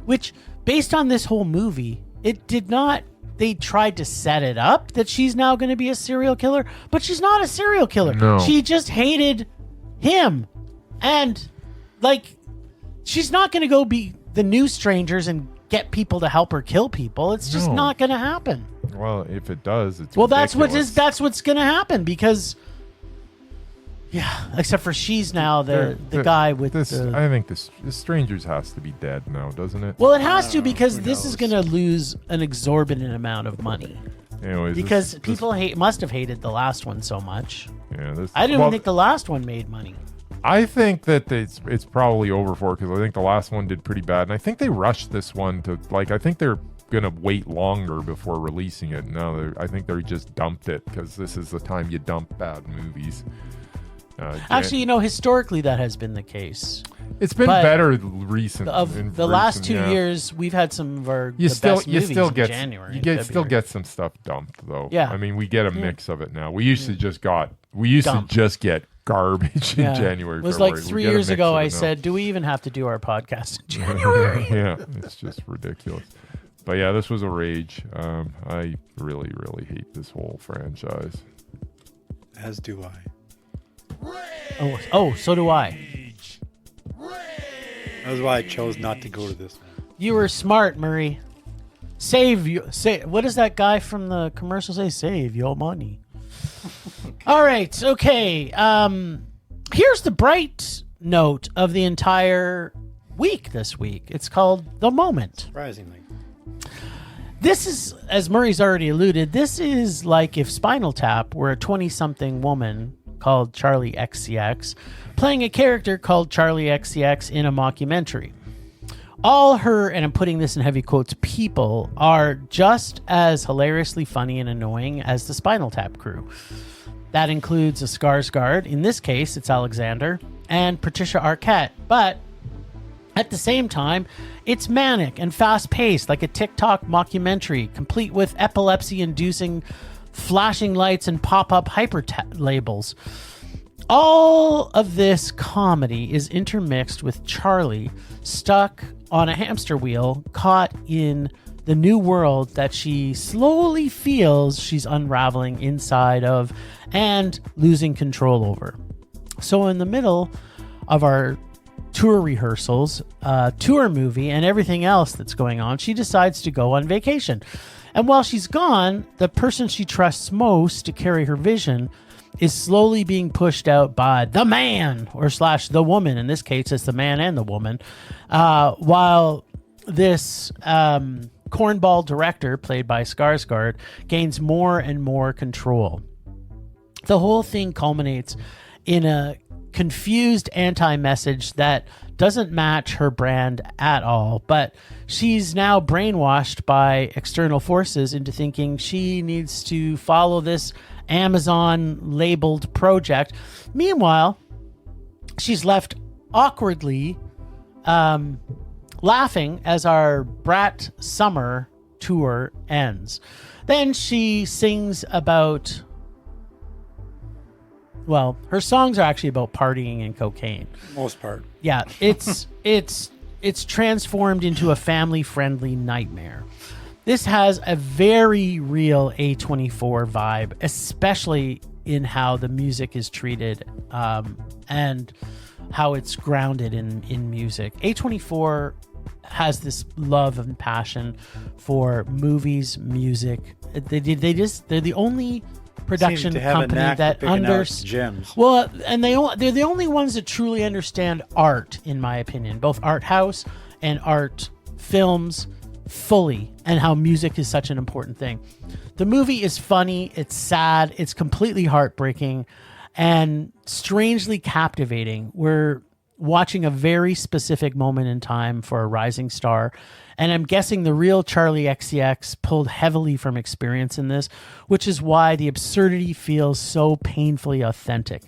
which, based on this whole movie, it did not. They tried to set it up that she's now going to be a serial killer, but she's not a serial killer. No. She just hated him, and she's not going to go be the new Strangers and get people to help her kill people. It's just not going to happen. Well, if it does, it's ridiculous. That's what's going to happen, because except for she's now the guy with this. I think the Strangers has to be dead now, doesn't it? Well, it has to, because this is going to lose an exorbitant amount of money. Anyways, because people must have hated the last one so much. Yeah, I didn't think the last one made money. I think that it's probably over for, because I think the last one did pretty bad, and I think they rushed this one to I think they're gonna wait longer before releasing it. No, I think they just dumped it, because this is the time you dump bad movies. Actually, historically that has been the case. It's been better recently. Of the last 2 years, we've had some of our best movies in January. You still get some stuff dumped, though. Yeah. I mean, we get a mix of it now. We used to just get garbage in January. It was February. like 3 years ago. I said, "Do we even have to do our podcast in January?" Yeah, it's just ridiculous. But yeah, this was a rage. I really, really hate this whole franchise. As do I. Oh, so do I. That's why I chose not to go to this one. You were smart, Murray. What does that guy from the commercial say? Save your money. All right. Okay. Here's the bright note of the entire week this week. It's called The Moment. Surprisingly. This is, as Murray's already alluded, this is like if Spinal Tap were a 20-something woman called Charli XCX playing a character called Charli XCX in a mockumentary. All her, and I'm putting this in heavy quotes, people are just as hilariously funny and annoying as the Spinal Tap crew. That includes a Skarsgård, in this case it's Alexander, and Patricia Arquette, but at the same time, it's manic and fast-paced, like a TikTok mockumentary, complete with epilepsy-inducing flashing lights and pop-up labels. All of this comedy is intermixed with Charli stuck on a hamster wheel, caught in the new world that she slowly feels she's unraveling inside of and losing control over. So in the middle of our tour rehearsals, tour movie, and everything else that's going on, she decides to go on vacation. And while she's gone, the person she trusts most to carry her vision is slowly being pushed out by the man, or / the woman. In this case, it's the man and the woman. While this cornball director, played by Skarsgård, gains more and more control. The whole thing culminates in a confused anti-message that doesn't match her brand at all, but she's now brainwashed by external forces into thinking she needs to follow this Amazon labeled project. Meanwhile, she's left awkwardly laughing as our Brat Summer tour ends. Then she sings about, well, her songs are actually about partying and cocaine. Most part. Yeah, it's transformed into a family-friendly nightmare. This has a very real A24 vibe, especially in how the music is treated and how it's grounded in music. A24 has this love and passion for movies, music. They're the only production company that gems. Well, and they're the only ones that truly understand art, in my opinion, both art house and art films fully, and how music is such an important thing. The movie is funny, it's sad, it's completely heartbreaking, and strangely captivating. We're watching a very specific moment in time for a rising star, and I'm guessing the real Charli XCX pulled heavily from experience in this, which is why the absurdity feels so painfully authentic.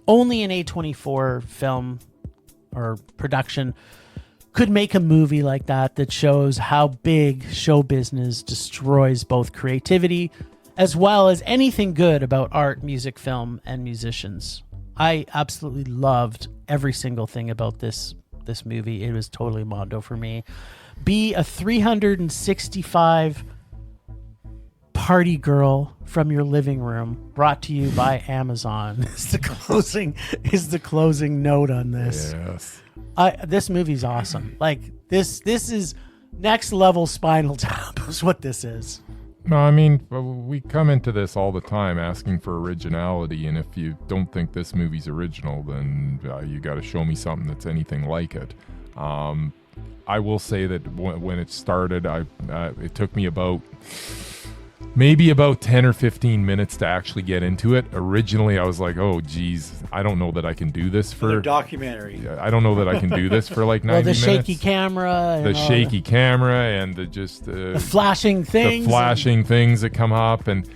Only an A24 film or production could make a movie like that shows how big show business destroys both creativity as well as anything good about art, music, film, and musicians. I absolutely loved every single thing about this movie. It was totally Mondo for me. Be a 365 party girl from your living room, brought to you by Amazon. is the closing note on this. Yes. This movie's awesome. Like this is next level Spinal Tap is what this is. No, I mean, we come into this all the time asking for originality, and if you don't think this movie's original, then you got to show me something that's anything like it. I will say that when it started, it took me maybe about 10 or 15 minutes to actually get into it. Originally, I was like, oh, geez, I don't know that I can do this for... a documentary. I don't know that I can do this for like 90 minutes. The shaky camera. The shaky camera and the flashing things. The flashing things that come up. And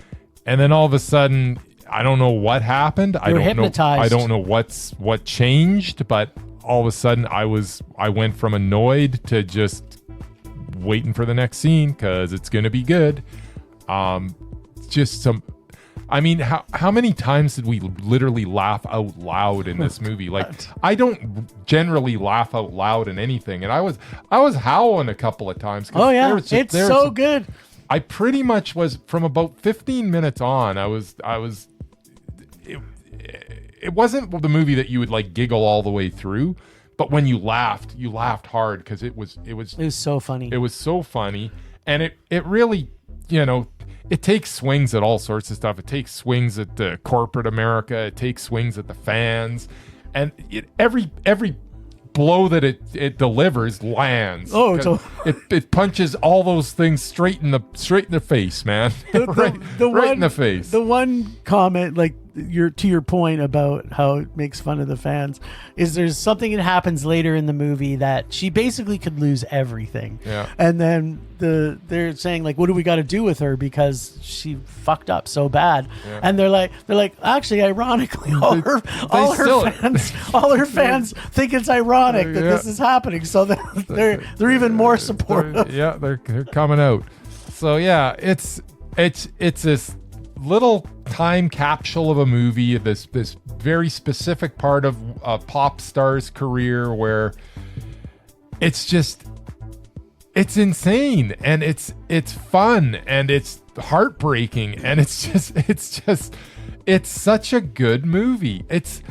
then all of a sudden, I don't know what happened. You're hypnotized. I don't know what changed, but all of a sudden I went from annoyed to just waiting for the next scene because it's going to be good. I mean, how many times did we literally laugh out loud in this movie? Like, I don't generally laugh out loud in anything, and I was howling a couple of times. Oh yeah, it's so good. I pretty much was, from about 15 minutes on. It wasn't the movie that you would like giggle all the way through, but when you laughed hard because it was so funny. It was so funny, and it really, it takes swings at all sorts of stuff. It takes swings at the corporate America. It takes swings at the fans, and every blow that it delivers lands. Oh, so it punches all those things straight in the face, man. right in the face. The one comment, like to your point about how it makes fun of the fans, is there's something that happens later in the movie that she basically could lose everything. Yeah. And then they're saying like, what do we got to do with her because she fucked up so bad? Yeah. And they're like, actually, ironically, all her fans think it's ironic that this is happening, so they're even more supportive. They're coming out. So yeah, it's this little time capsule of a movie, this very specific part of a pop star's career where it's insane and it's fun and it's heartbreaking and it's such a good movie. It's,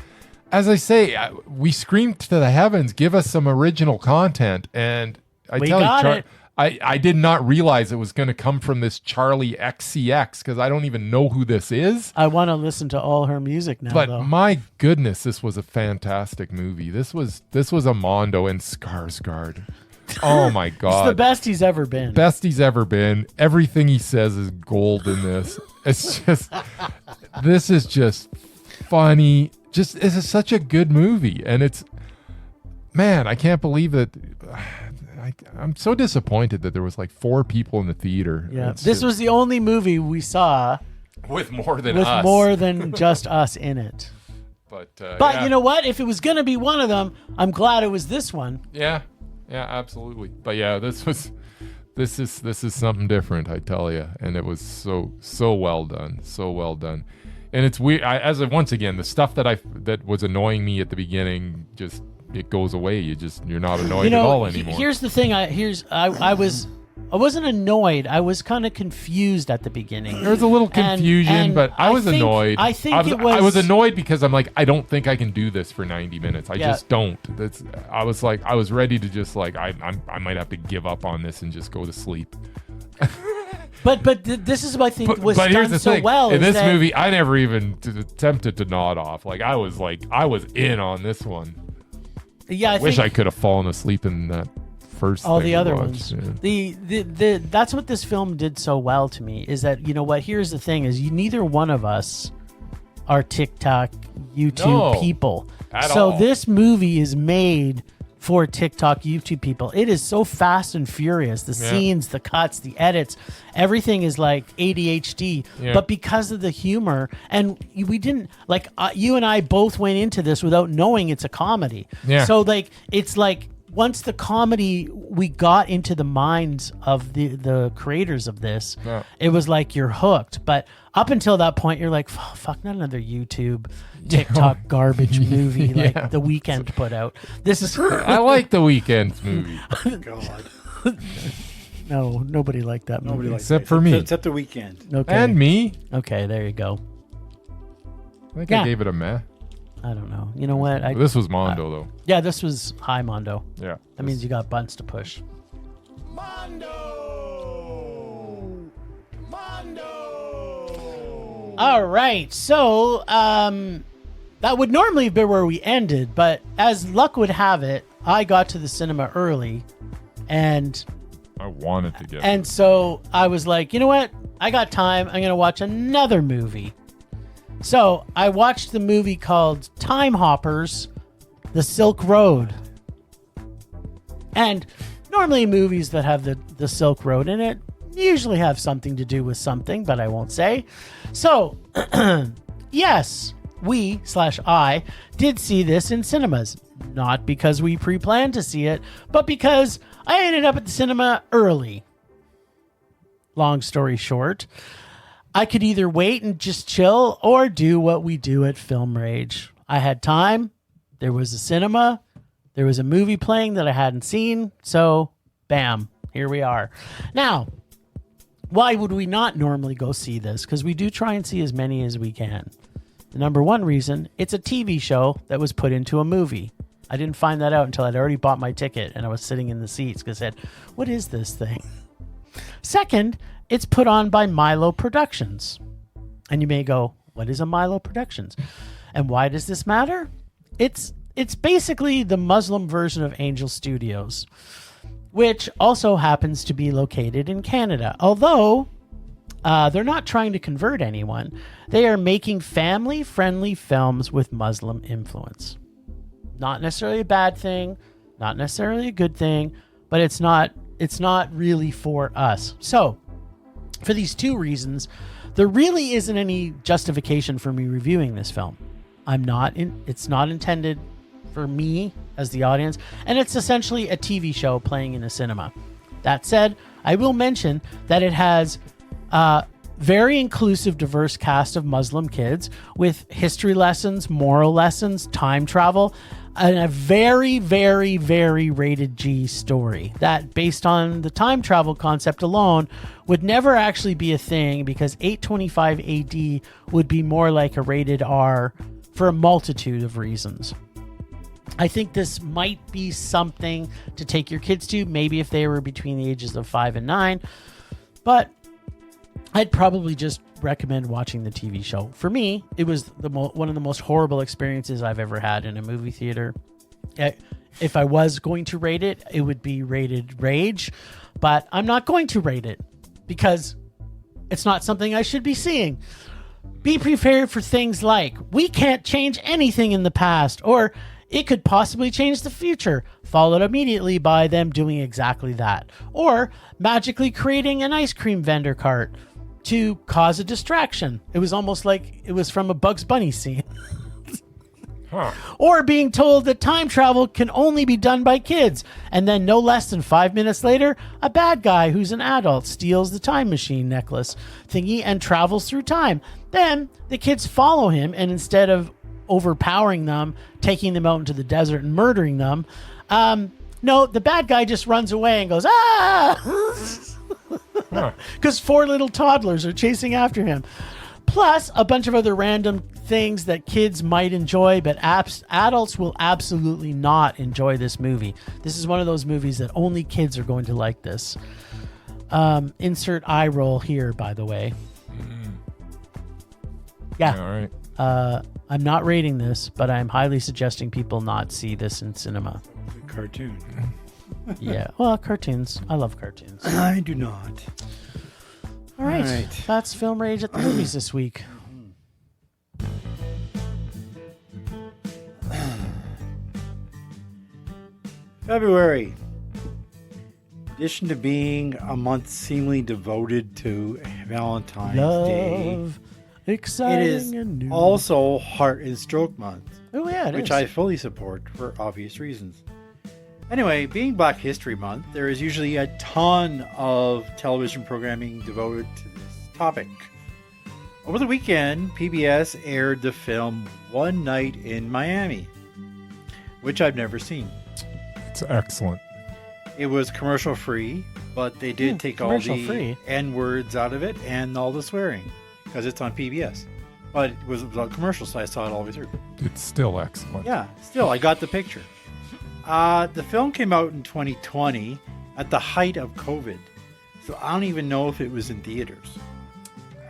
as I say, we screamed to the heavens, give us some original content, and I did not realize it was going to come from this Charli XCX, because I don't even know who this is. I want to listen to all her music now, but though. My goodness, this was a fantastic movie. This was a Mondo and Skarsgård. Oh my God. It's the best he's ever been. Best he's ever been. Everything he says is gold in this. This is just funny. This is such a good movie. And man, I can't believe that. I'm so disappointed that there was like 4 people in the theater. Yeah, this was the only movie we saw with more than just us in it. But you know what? If it was going to be one of them, I'm glad it was this one. Yeah, absolutely. But yeah, this is something different, I tell you. And it was so well done, so well done. And it's weird. Once again, the stuff that was annoying me at the beginning just. It goes away. You're not annoyed at all anymore. Here's the thing. I wasn't annoyed. I was kind of confused at the beginning. There was a little confusion, but I was annoyed. I was annoyed because I'm like, I don't think I can do this for 90 minutes. I just don't. I was ready to just like, I might have to give up on this and just go to sleep. But this is what I think was done so well. In this movie, I never even attempted to nod off. Like I was in on this one. Yeah, I wish I could have fallen asleep in that first. All the other ones. Yeah. That's what this film did so well to me, is that, you know what? Here's the thing: is neither one of us are TikTok, YouTube people. So this movie is made for TikTok, YouTube people. It is so fast and furious. The scenes, the cuts, the edits, everything is like ADHD. Yeah. But because of the humor, and we didn't, like, you and I both went into this without knowing it's a comedy. Yeah. So, like, it's like, once the comedy, we got into the minds of the creators of this, it was like you're hooked. But up until that point, you're like, fuck, not another YouTube, TikTok garbage movie like The Weeknd put out. This is. I like The Weeknd's movie. God. No, nobody liked that movie. Except for me. Except The Weeknd. Okay. And me. Okay, there you go. I think I gave it a meh. I don't know. You know what? This was Mondo, though. Yeah, this was high Mondo. Yeah. That means you got buttons to push. Mondo! All right. So, that would normally be where we ended, but as luck would have it, I got to the cinema early, and I wanted to get and so I was like, you know what? I got time. I'm going to watch another movie. So I watched the movie called Time Hoppers, The Silk Road. And normally movies that have the Silk Road in it usually have something to do with something, but I won't say. So, yes, I did see this in cinemas. Not because we pre-planned to see it, but because I ended up at the cinema early. Long story short, I could either wait and just chill or do what we do at Film Rage. I had time. There was a cinema. There was a movie playing that I hadn't seen. So, bam, here we are. Now, why would we not normally go see this? Because we do try and see as many as we can. The number one reason, it's a TV show that was put into a movie. I didn't find that out until I'd already bought my ticket and I was sitting in the seats because I said, what is this thing? Second, it's put on by Milo Productions. And you may go, what is a Milo Productions? And why does this matter? It's it's basically the Muslim version of Angel Studios, which also happens to be located in Canada. Although they're not trying to convert anyone, they are making family-friendly films with Muslim influence. Not necessarily a bad thing, not necessarily a good thing, but it's not really for us. So, for these two reasons, there really isn't any justification for me reviewing this film. It's not intended for me as the audience, and it's essentially a TV show playing in a cinema. That said, I will mention that it has very inclusive, diverse cast of Muslim kids with history lessons, moral lessons, time travel, and a very, very, very rated G story that, based on the time travel concept alone, would never actually be a thing because 825 AD would be more like a rated R for a multitude of reasons. I think this might be something to take your kids to, maybe if they were between the ages of 5 and 9, but I'd probably just recommend watching the TV show. For me, it was one of the most horrible experiences I've ever had in a movie theater. If I was going to rate it, it would be rated Rage, but I'm not going to rate it because it's not something I should be seeing. Be prepared for things like, we can't change anything in the past, or it could possibly change the future, followed immediately by them doing exactly that. Or magically creating an ice cream vendor cart to cause a distraction. It was almost like it was from a Bugs Bunny scene. Huh. Or being told that time travel can only be done by kids, and then no less than 5 minutes later, a bad guy who's an adult steals the time machine necklace thingy and travels through time. Then the kids follow him, and instead of overpowering them, taking them out into the desert and murdering them, no, the bad guy just runs away and goes, because 4 little toddlers are chasing after him. Plus a bunch of other random things that kids might enjoy, but adults will absolutely not enjoy this movie. This is one of those movies that only kids are going to like this. Insert eye roll here, by the way. Yeah. All right. I'm not rating this, but I'm highly suggesting people not see this in cinema. Cartoon. Yeah. Well, cartoons. I love cartoons. I do not. All right. All right. That's Film Rage at the movies this week. February. In addition to being a month seemingly devoted to Valentine's Day, Love, it exciting is and new. also Heart and Stroke Month, Oh yeah, it which is. I fully support for obvious reasons. Anyway, being Black History Month, there is usually a ton of television programming devoted to this topic. Over the weekend, PBS aired the film One Night in Miami, which I've never seen. It's excellent. It was commercial free, but they did take all commercial the free. N words out of it and all the swearing because it's on PBS. But it was a commercial, so I saw it all the way through. It's still excellent. Yeah, still, I got the picture. The film came out in 2020 at the height of COVID, so I don't even know if it was in theaters.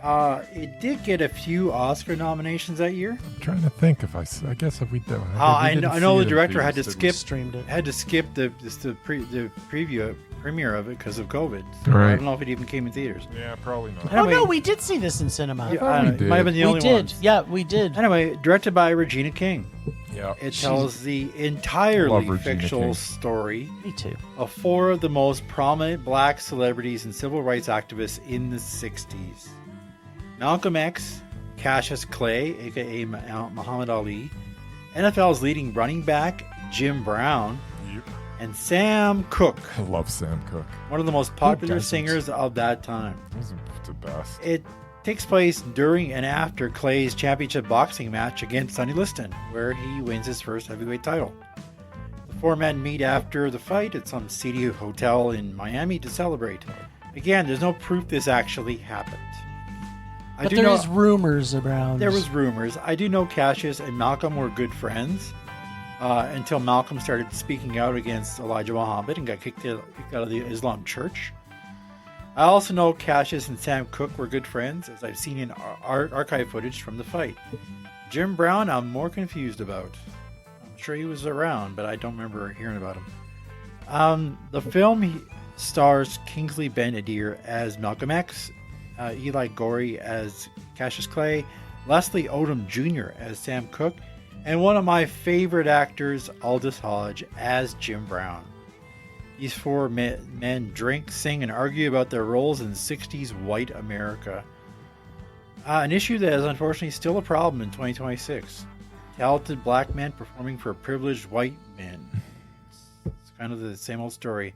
It did get a few Oscar nominations that year. I'm trying to think if I guess if we do. I know the director had to skip streamed it. the premiere of it because of COVID. So Right. I don't know if it even came in theaters. Yeah, probably not. Oh Anyway, no, we did see this in cinema. yeah, I don't know, we it might have been the we only did. ones. Yeah, we did. Anyway, directed by Regina King. Yeah. It tells the entirely Love Regina fictional King. story Me too. of 4 of the most prominent black celebrities and civil rights activists in the 60s. Malcolm X, Cassius Clay, aka Muhammad Ali, NFL's leading running back, Jim Brown, Yep. and Sam Cooke, I love Sam Cooke. one of the most popular doesn't? singers of that time. He's the best. It takes place during and after Clay's championship boxing match against Sonny Liston, where he wins his first heavyweight title. The 4 men meet after the fight at some seedy hotel in Miami to celebrate. Again, there's no proof this actually happened. But there is rumors around. There was rumors. I do know Cassius and Malcolm were good friends until Malcolm started speaking out against Elijah Muhammad and got kicked out of the Islam church. I also know Cassius and Sam Cooke were good friends, as I've seen in archive footage from the fight. Jim Brown, I'm more confused about. I'm sure he was around, but I don't remember hearing about him. The film stars Kingsley Ben-Adir as Malcolm X, Eli Gorey as Cassius Clay, Leslie Odom Jr. as Sam Cooke, and one of my favorite actors, Aldous Hodge, as Jim Brown. These four men drink, sing, and argue about their roles in 60s white America. An issue that is unfortunately still a problem in 2026. Talented black men performing for privileged white men. It's kind of the same old story.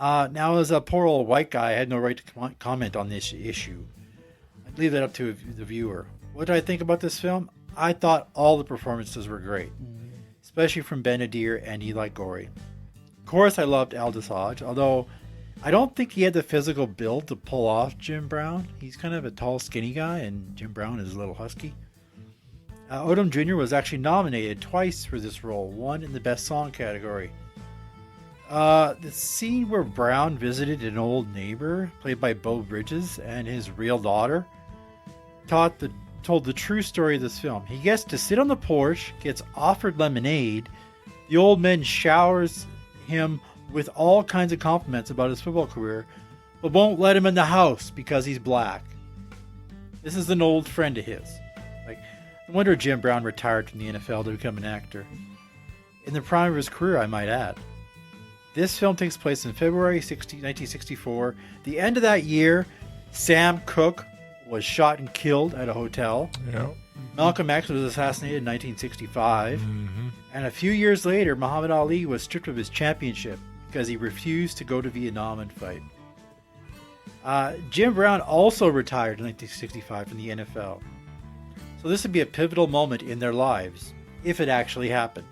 Now, as a poor old white guy, I had no right to comment on this issue. I'd leave that up to the viewer. What did I think about this film? I thought all the performances were great, especially from Ben-Adir and Eli Gorey. Of course, I loved Aldous Hodge, although I don't think he had the physical build to pull off Jim Brown. He's kind of a tall, skinny guy, and Jim Brown is a little husky. Odom Jr. was actually nominated twice for this role, one in the Best Song category. The scene where Brown visited an old neighbor, played by Beau Bridges, and his real daughter, told the true story of this film. He gets to sit on the porch, gets offered lemonade. The old man showers him with all kinds of compliments about his football career, but won't let him in the house because he's black. This is an old friend of his. No wonder Jim Brown retired from the NFL to become an actor. In the prime of his career, I might add. This film takes place in February 1964. The end of that year, Sam Cooke was shot and killed at a hotel. Yeah. Malcolm X was assassinated in 1965. And a few years later, Muhammad Ali was stripped of his championship because he refused to go to Vietnam and fight. Jim Brown also retired in 1965 from the NFL. So this would be a pivotal moment in their lives, if it actually happened.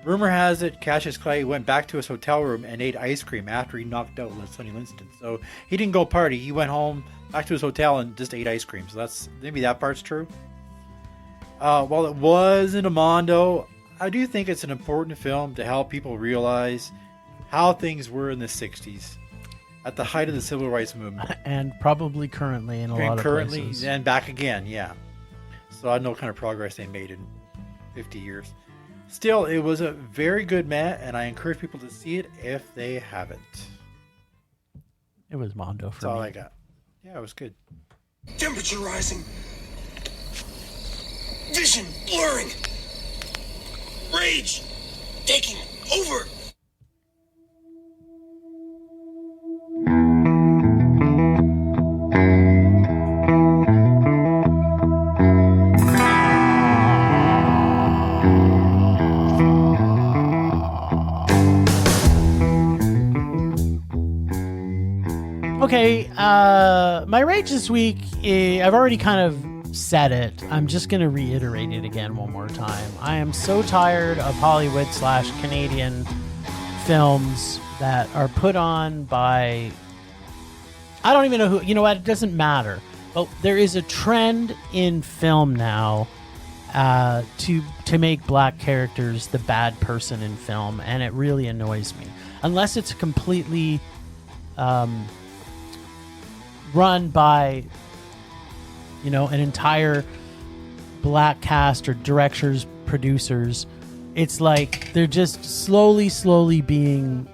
Rumor has it Cassius Clay went back to his hotel room and ate ice cream after he knocked out Sonny Liston. So he didn't go party. He went home, back to his hotel, and just ate ice cream. So maybe that part's true. While it wasn't a Mondo, I do think it's an important film to help people realize how things were in the 60s at the height of the civil rights movement. And probably currently in a lot of places. And back again, yeah. So I don't know what kind of progress they made in 50 years. Still, it was a very good Met, and I encourage people to see it if they haven't. It was Mondo for That's all me. I got. Yeah, it was good. Temperature rising. Vision blurring. Rage taking over. Okay, my rage this week, I've already kind of said it. I'm just going to reiterate it again one more time. I am so tired of Hollywood/Canadian films that are put on by, I don't even know who, you know what, it doesn't matter. But there is a trend in film now to make black characters the bad person in film, and it really annoys me. Unless it's completely run by, you know, an entire black cast or directors, producers. It's like they're just slowly being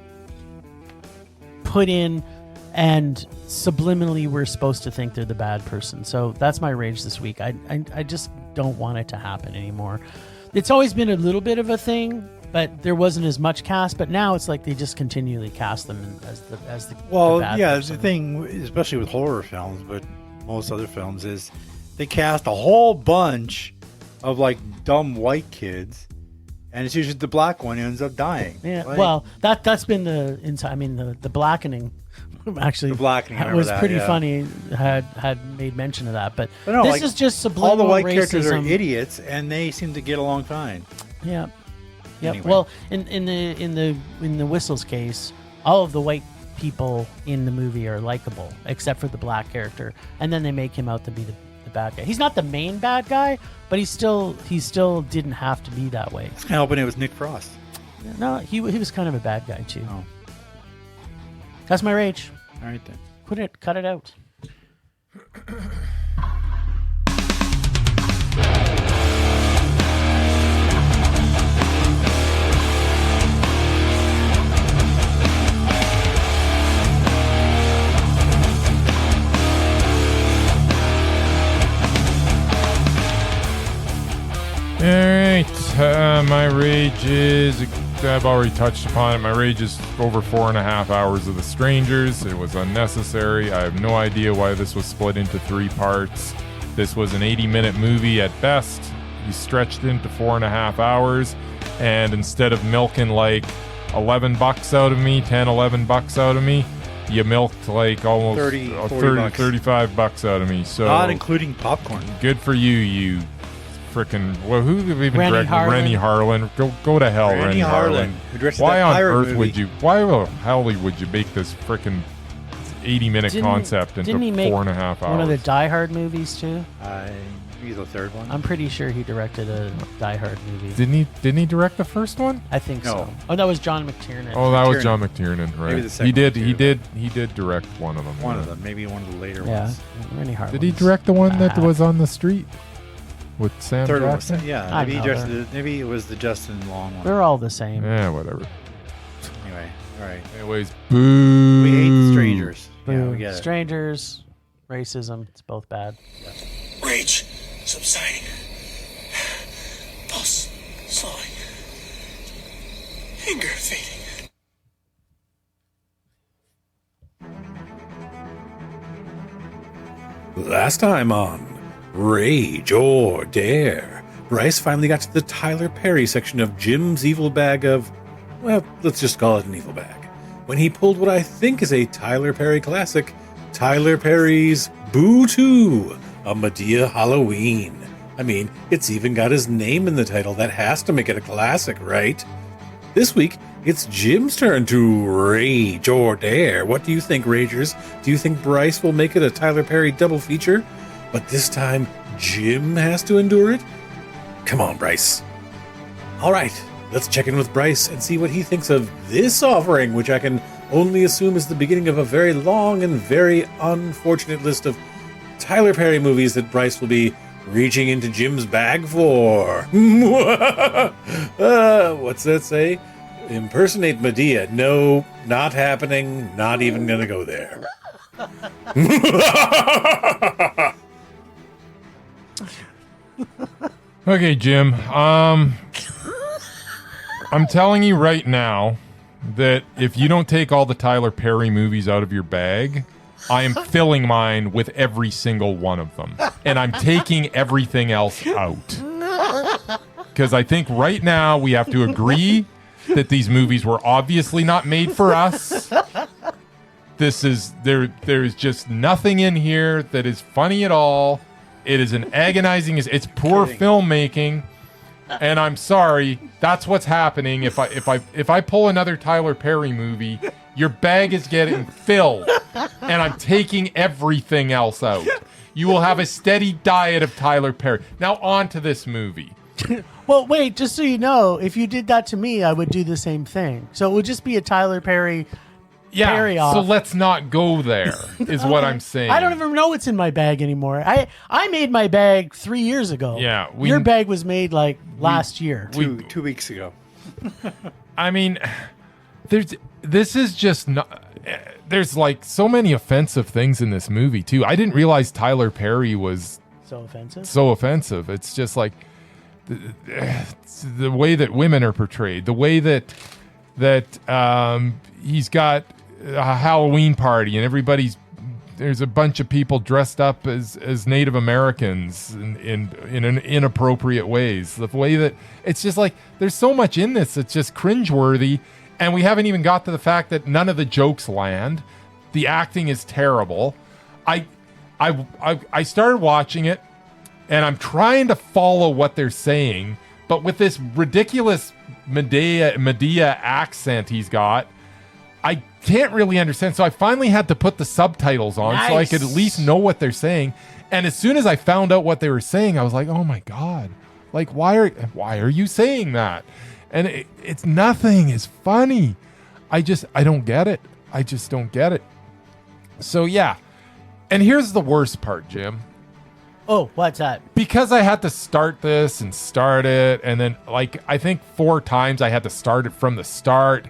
put in, and subliminally we're supposed to think they're the bad person. So that's my rage this week. I just don't want it to happen anymore. It's always been a little bit of a thing, but there wasn't as much cast. But now it's like they just continually cast them as the bad person. The thing, especially with horror films, but most other films, is they cast a whole bunch of like dumb white kids, and it's usually the black one who ends up dying. Yeah, well, that's been the inside. I mean, the blackening. Actually, the blackening was pretty funny. Had made mention of that, but no, this like, is just subliminal all the white racism. characters are idiots, and they seem to get along fine. Yeah. Yep. Anyway. Well, in the Whistle's case, all of the white people in the movie are likable, except for the black character, and then they make him out to be the bad guy. He's not the main bad guy, but he still didn't have to be that way. I was kind of hoping it was Nick Frost. No, he was kind of a bad guy too. Oh. That's my rage. All right then. Cut it out. right. My rage is, I've already touched upon it. My rage is over 4.5 hours of The Strangers. It was unnecessary. I have no idea why this was split into 3 parts. This was an 80-minute movie at best. You stretched into 4.5 hours, and instead of milking like $11 out of me, $11 out of me, you milked like almost 35 out of me. So not including popcorn. Good for you, you frickin'. Well, who even Rennie directed Harlan. Rennie Harlan? Go to hell, Rennie Harlan. Who directed Why that on pirate earth movie. would you? Why the hell would you make this frickin' 80-minute concept into didn't he make 4.5 hours? one of the Die Hard movies too? Maybe the third one. I'm pretty sure he directed a Die Hard movie. Didn't he direct the first one? I think No. so. Oh, that was John McTiernan. Oh, that was McTiernan. John McTiernan, right? Maybe the second he did. one, He too. did. He did direct one of them. One of them. Maybe one of the later yeah, ones. Rennie Harlan. Did he direct the one that was on the street with Sam Third one. Jackson? Yeah. I Maybe, know, maybe it was the Justin Long one. They're all the same. Yeah, whatever. Anyway. All right. Anyways, boo. We hate the strangers. Yeah, Boo. we get it. Strangers, racism. It's both bad. Rage subsiding. Pulse slowing. Anger fading. Last time on Rage or Dare, Bryce finally got to the Tyler Perry section of Jim's evil bag of, well, let's just call it an evil bag, when he pulled what I think is a Tyler Perry classic, Tyler Perry's Boo 2, a Madea Halloween. I mean, it's even got his name in the title. That has to make it a classic, right? This week, it's Jim's turn to Rage or Dare. What do you think, Ragers? Do you think Bryce will make it a Tyler Perry double feature? But this time, Jim has to endure it? Come on, Bryce. All right, let's check in with Bryce and see what he thinks of this offering, which I can only assume is the beginning of a very long and very unfortunate list of Tyler Perry movies that Bryce will be reaching into Jim's bag for. What's that say? Impersonate Madea. No, not happening. Not even gonna go there. Okay, Jim. I'm telling you right now that if you don't take all the Tyler Perry movies out of your bag, I am filling mine with every single one of them. And I'm taking everything else out. Because I think right now we have to agree that these movies were obviously not made for us. There is just nothing in here that is funny at all. It is an agonizing, it's poor filmmaking. And I'm sorry, that's what's happening. If I pull another Tyler Perry movie, your bag is getting filled, and I'm taking everything else out. You will have a steady diet of Tyler Perry. Now on to this movie. Well, wait, just so you know, if you did that to me, I would do the same thing. So it would just be a Tyler Perry Perry off. So let's not go there, is what I'm saying. I don't even know what's in my bag anymore. I made my bag 3 years ago. Yeah, your bag was made like last year. 2 weeks ago. I mean, this is just not. There's like so many offensive things in this movie too. I didn't realize Tyler Perry was So offensive. so offensive. It's just like the way that women are portrayed, the way that he's got a Halloween party and there's a bunch of people dressed up as Native Americans in inappropriate ways. The way that it's just like there's so much in this that's just cringeworthy, and we haven't even got to the fact that none of the jokes land. The acting is terrible. I started watching it, and I'm trying to follow what they're saying, but with this ridiculous Madea accent he's got, I can't really understand. So I finally had to put the subtitles on so I could at least know what they're saying. And as soon as I found out what they were saying, I was like, oh my God, like, why are you saying that? And it's nothing is funny. I don't get it. I just don't get it. So yeah. And here's the worst part, Jim. Oh, what's that? Because I had to start this and start it, and then like I think 4 times I had to start it from the start.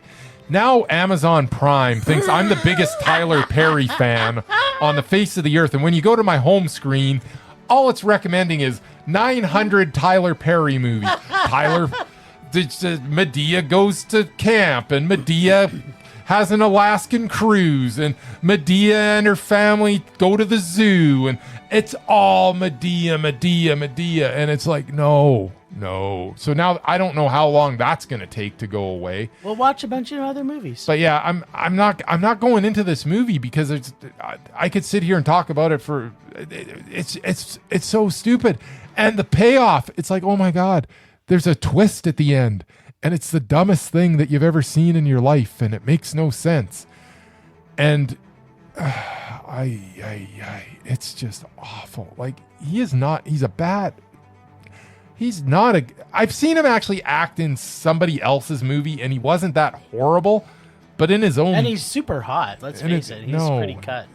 Now Amazon Prime thinks I'm the biggest Tyler Perry fan on the face of the earth. And when you go to my home screen, all it's recommending is 900 Tyler Perry movies. Madea goes to camp, and Madea has an Alaskan cruise, and Madea and her family go to the zoo, and it's all Madea. And it's like, no. So now I don't know how long that's going to take to go away. We'll watch a bunch of other movies. But yeah, I'm not going into this movie because I could sit here and talk about it for it's so stupid. And the payoff, it's like, oh my God, there's a twist at the end, and it's the dumbest thing that you've ever seen in your life, and it makes no sense. And it's just awful. Like, he's not I've seen him actually act in somebody else's movie, and he wasn't that horrible, but in his own. And he's super hot. Let's face it. He's pretty cut.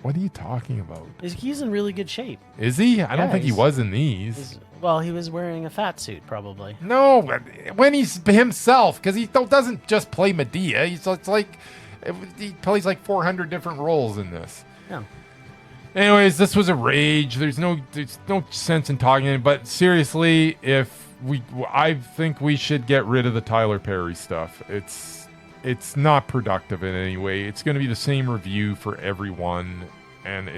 What are you talking about? He's in really good shape. Is he? I don't think he was in these. Well, he was wearing a fat suit, probably. No, when he's himself, because he doesn't just play Madea. It's like he plays like 400 different roles in this. Yeah. Anyways, this was a rage. There's no sense in talking it, but seriously, I think we should get rid of the Tyler Perry stuff. It's not productive in any way. It's going to be the same review for everyone, and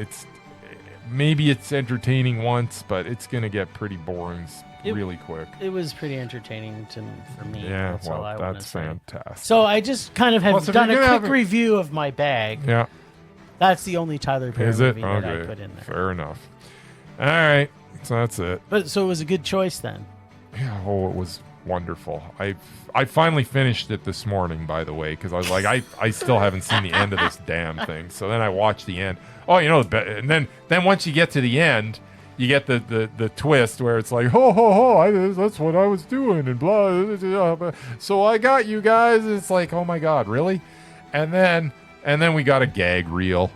maybe it's entertaining once, but it's going to get pretty boring really quick. It was pretty entertaining for me. Yeah, that's fantastic. So I just kind of have done a quick review of my bag. Yeah. That's the only Tyler Perry movie that I put in there. Fair enough. All right. So that's it. So it was a good choice then. Yeah. Oh, it was wonderful. I finally finished it this morning, by the way, because I was like, I still haven't seen the end of this damn thing. So then I watched the end. Oh, and then once you get to the end, you get the twist where it's like, that's what I was doing, and blah. So I got you guys. It's like, oh my God, really? And then we got a gag reel,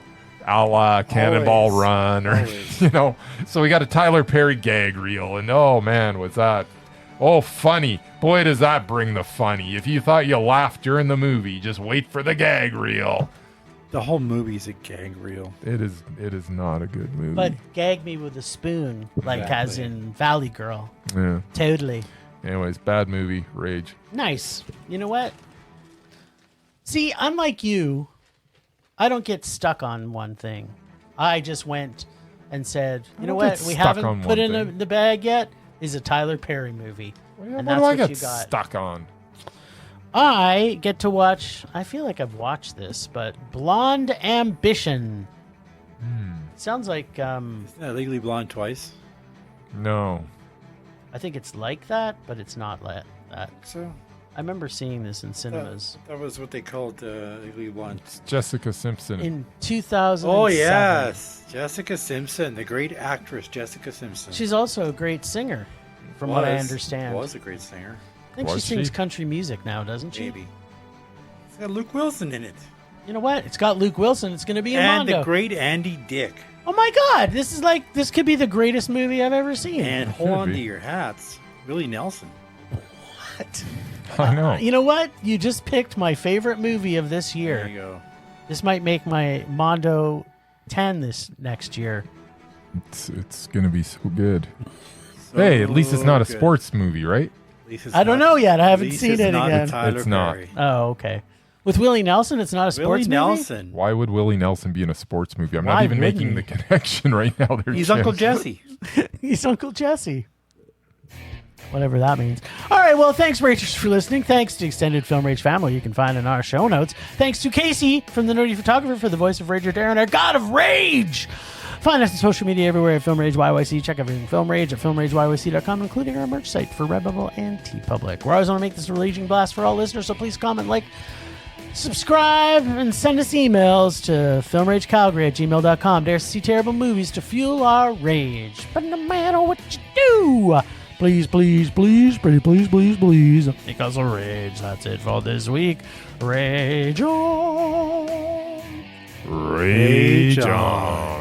a la Cannonball Run, or So we got a Tyler Perry gag reel, and oh man, was that funny? Boy, does that bring the funny! If you thought you laughed during the movie, just wait for the gag reel. The whole movie's a gag reel. It is not a good movie. But gag me with a spoon, like as in Valley Girl. Yeah, totally. Anyways, bad movie, rage. Nice. You know what? See, unlike you, I don't get stuck on one thing. I just went and said, you know what? We haven't put in the bag yet is a Tyler Perry movie. Well, and that's what you got stuck on. I get to watch, I feel like I've watched this, but Blonde Ambition. Sounds like... Isn't that Legally Blonde twice? No. I think it's like that, but it's not like that. So... I remember seeing this in cinemas. That was what they called Legally Blonde. It's Jessica Simpson. In 2007. Oh, yes. Jessica Simpson, the great actress Jessica Simpson. She's also a great singer, from what I understand. Was a great singer. I think she sings country music now, doesn't she? Maybe. It's got Luke Wilson in it. You know what? It's got Luke Wilson. It's going to be in Mondo. And the great Andy Dick. Oh, my God. This could be the greatest movie I've ever seen. And hold on to your hats. Willie Nelson. What? I know. You know what? You just picked my favorite movie of this year. There you go. This might make my Mondo 10 this next year. It's going to be so good. Hey, at least it's not a sports movie, right? I don't know yet. I haven't seen it again. It's not. Oh, okay. With Willie Nelson, it's not a sports movie? Willie Nelson. Why would Willie Nelson be in a sports movie? I'm not even making the connection right now. He's Uncle Jesse. He's Uncle Jesse. Whatever that means. All right, well, thanks, Ragers, for listening. Thanks to Extended Film Rage family you can find in our show notes. Thanks to Casey from The Nerdy Photographer for the voice of Rager Darren, our God of Rage. Find us on social media everywhere at Film Rage YYC. Check everything Film Rage at filmrageyyc.com, including our merch site for Redbubble and TeePublic. We always want to make this a raging blast for all listeners, so please comment, like, subscribe, and send us emails to filmragecalgary@gmail.com. Dare to see terrible movies to fuel our rage. But no matter what you do, please, please, please, pretty please, please, please, because of rage. That's it for this week. Rage on. Rage on.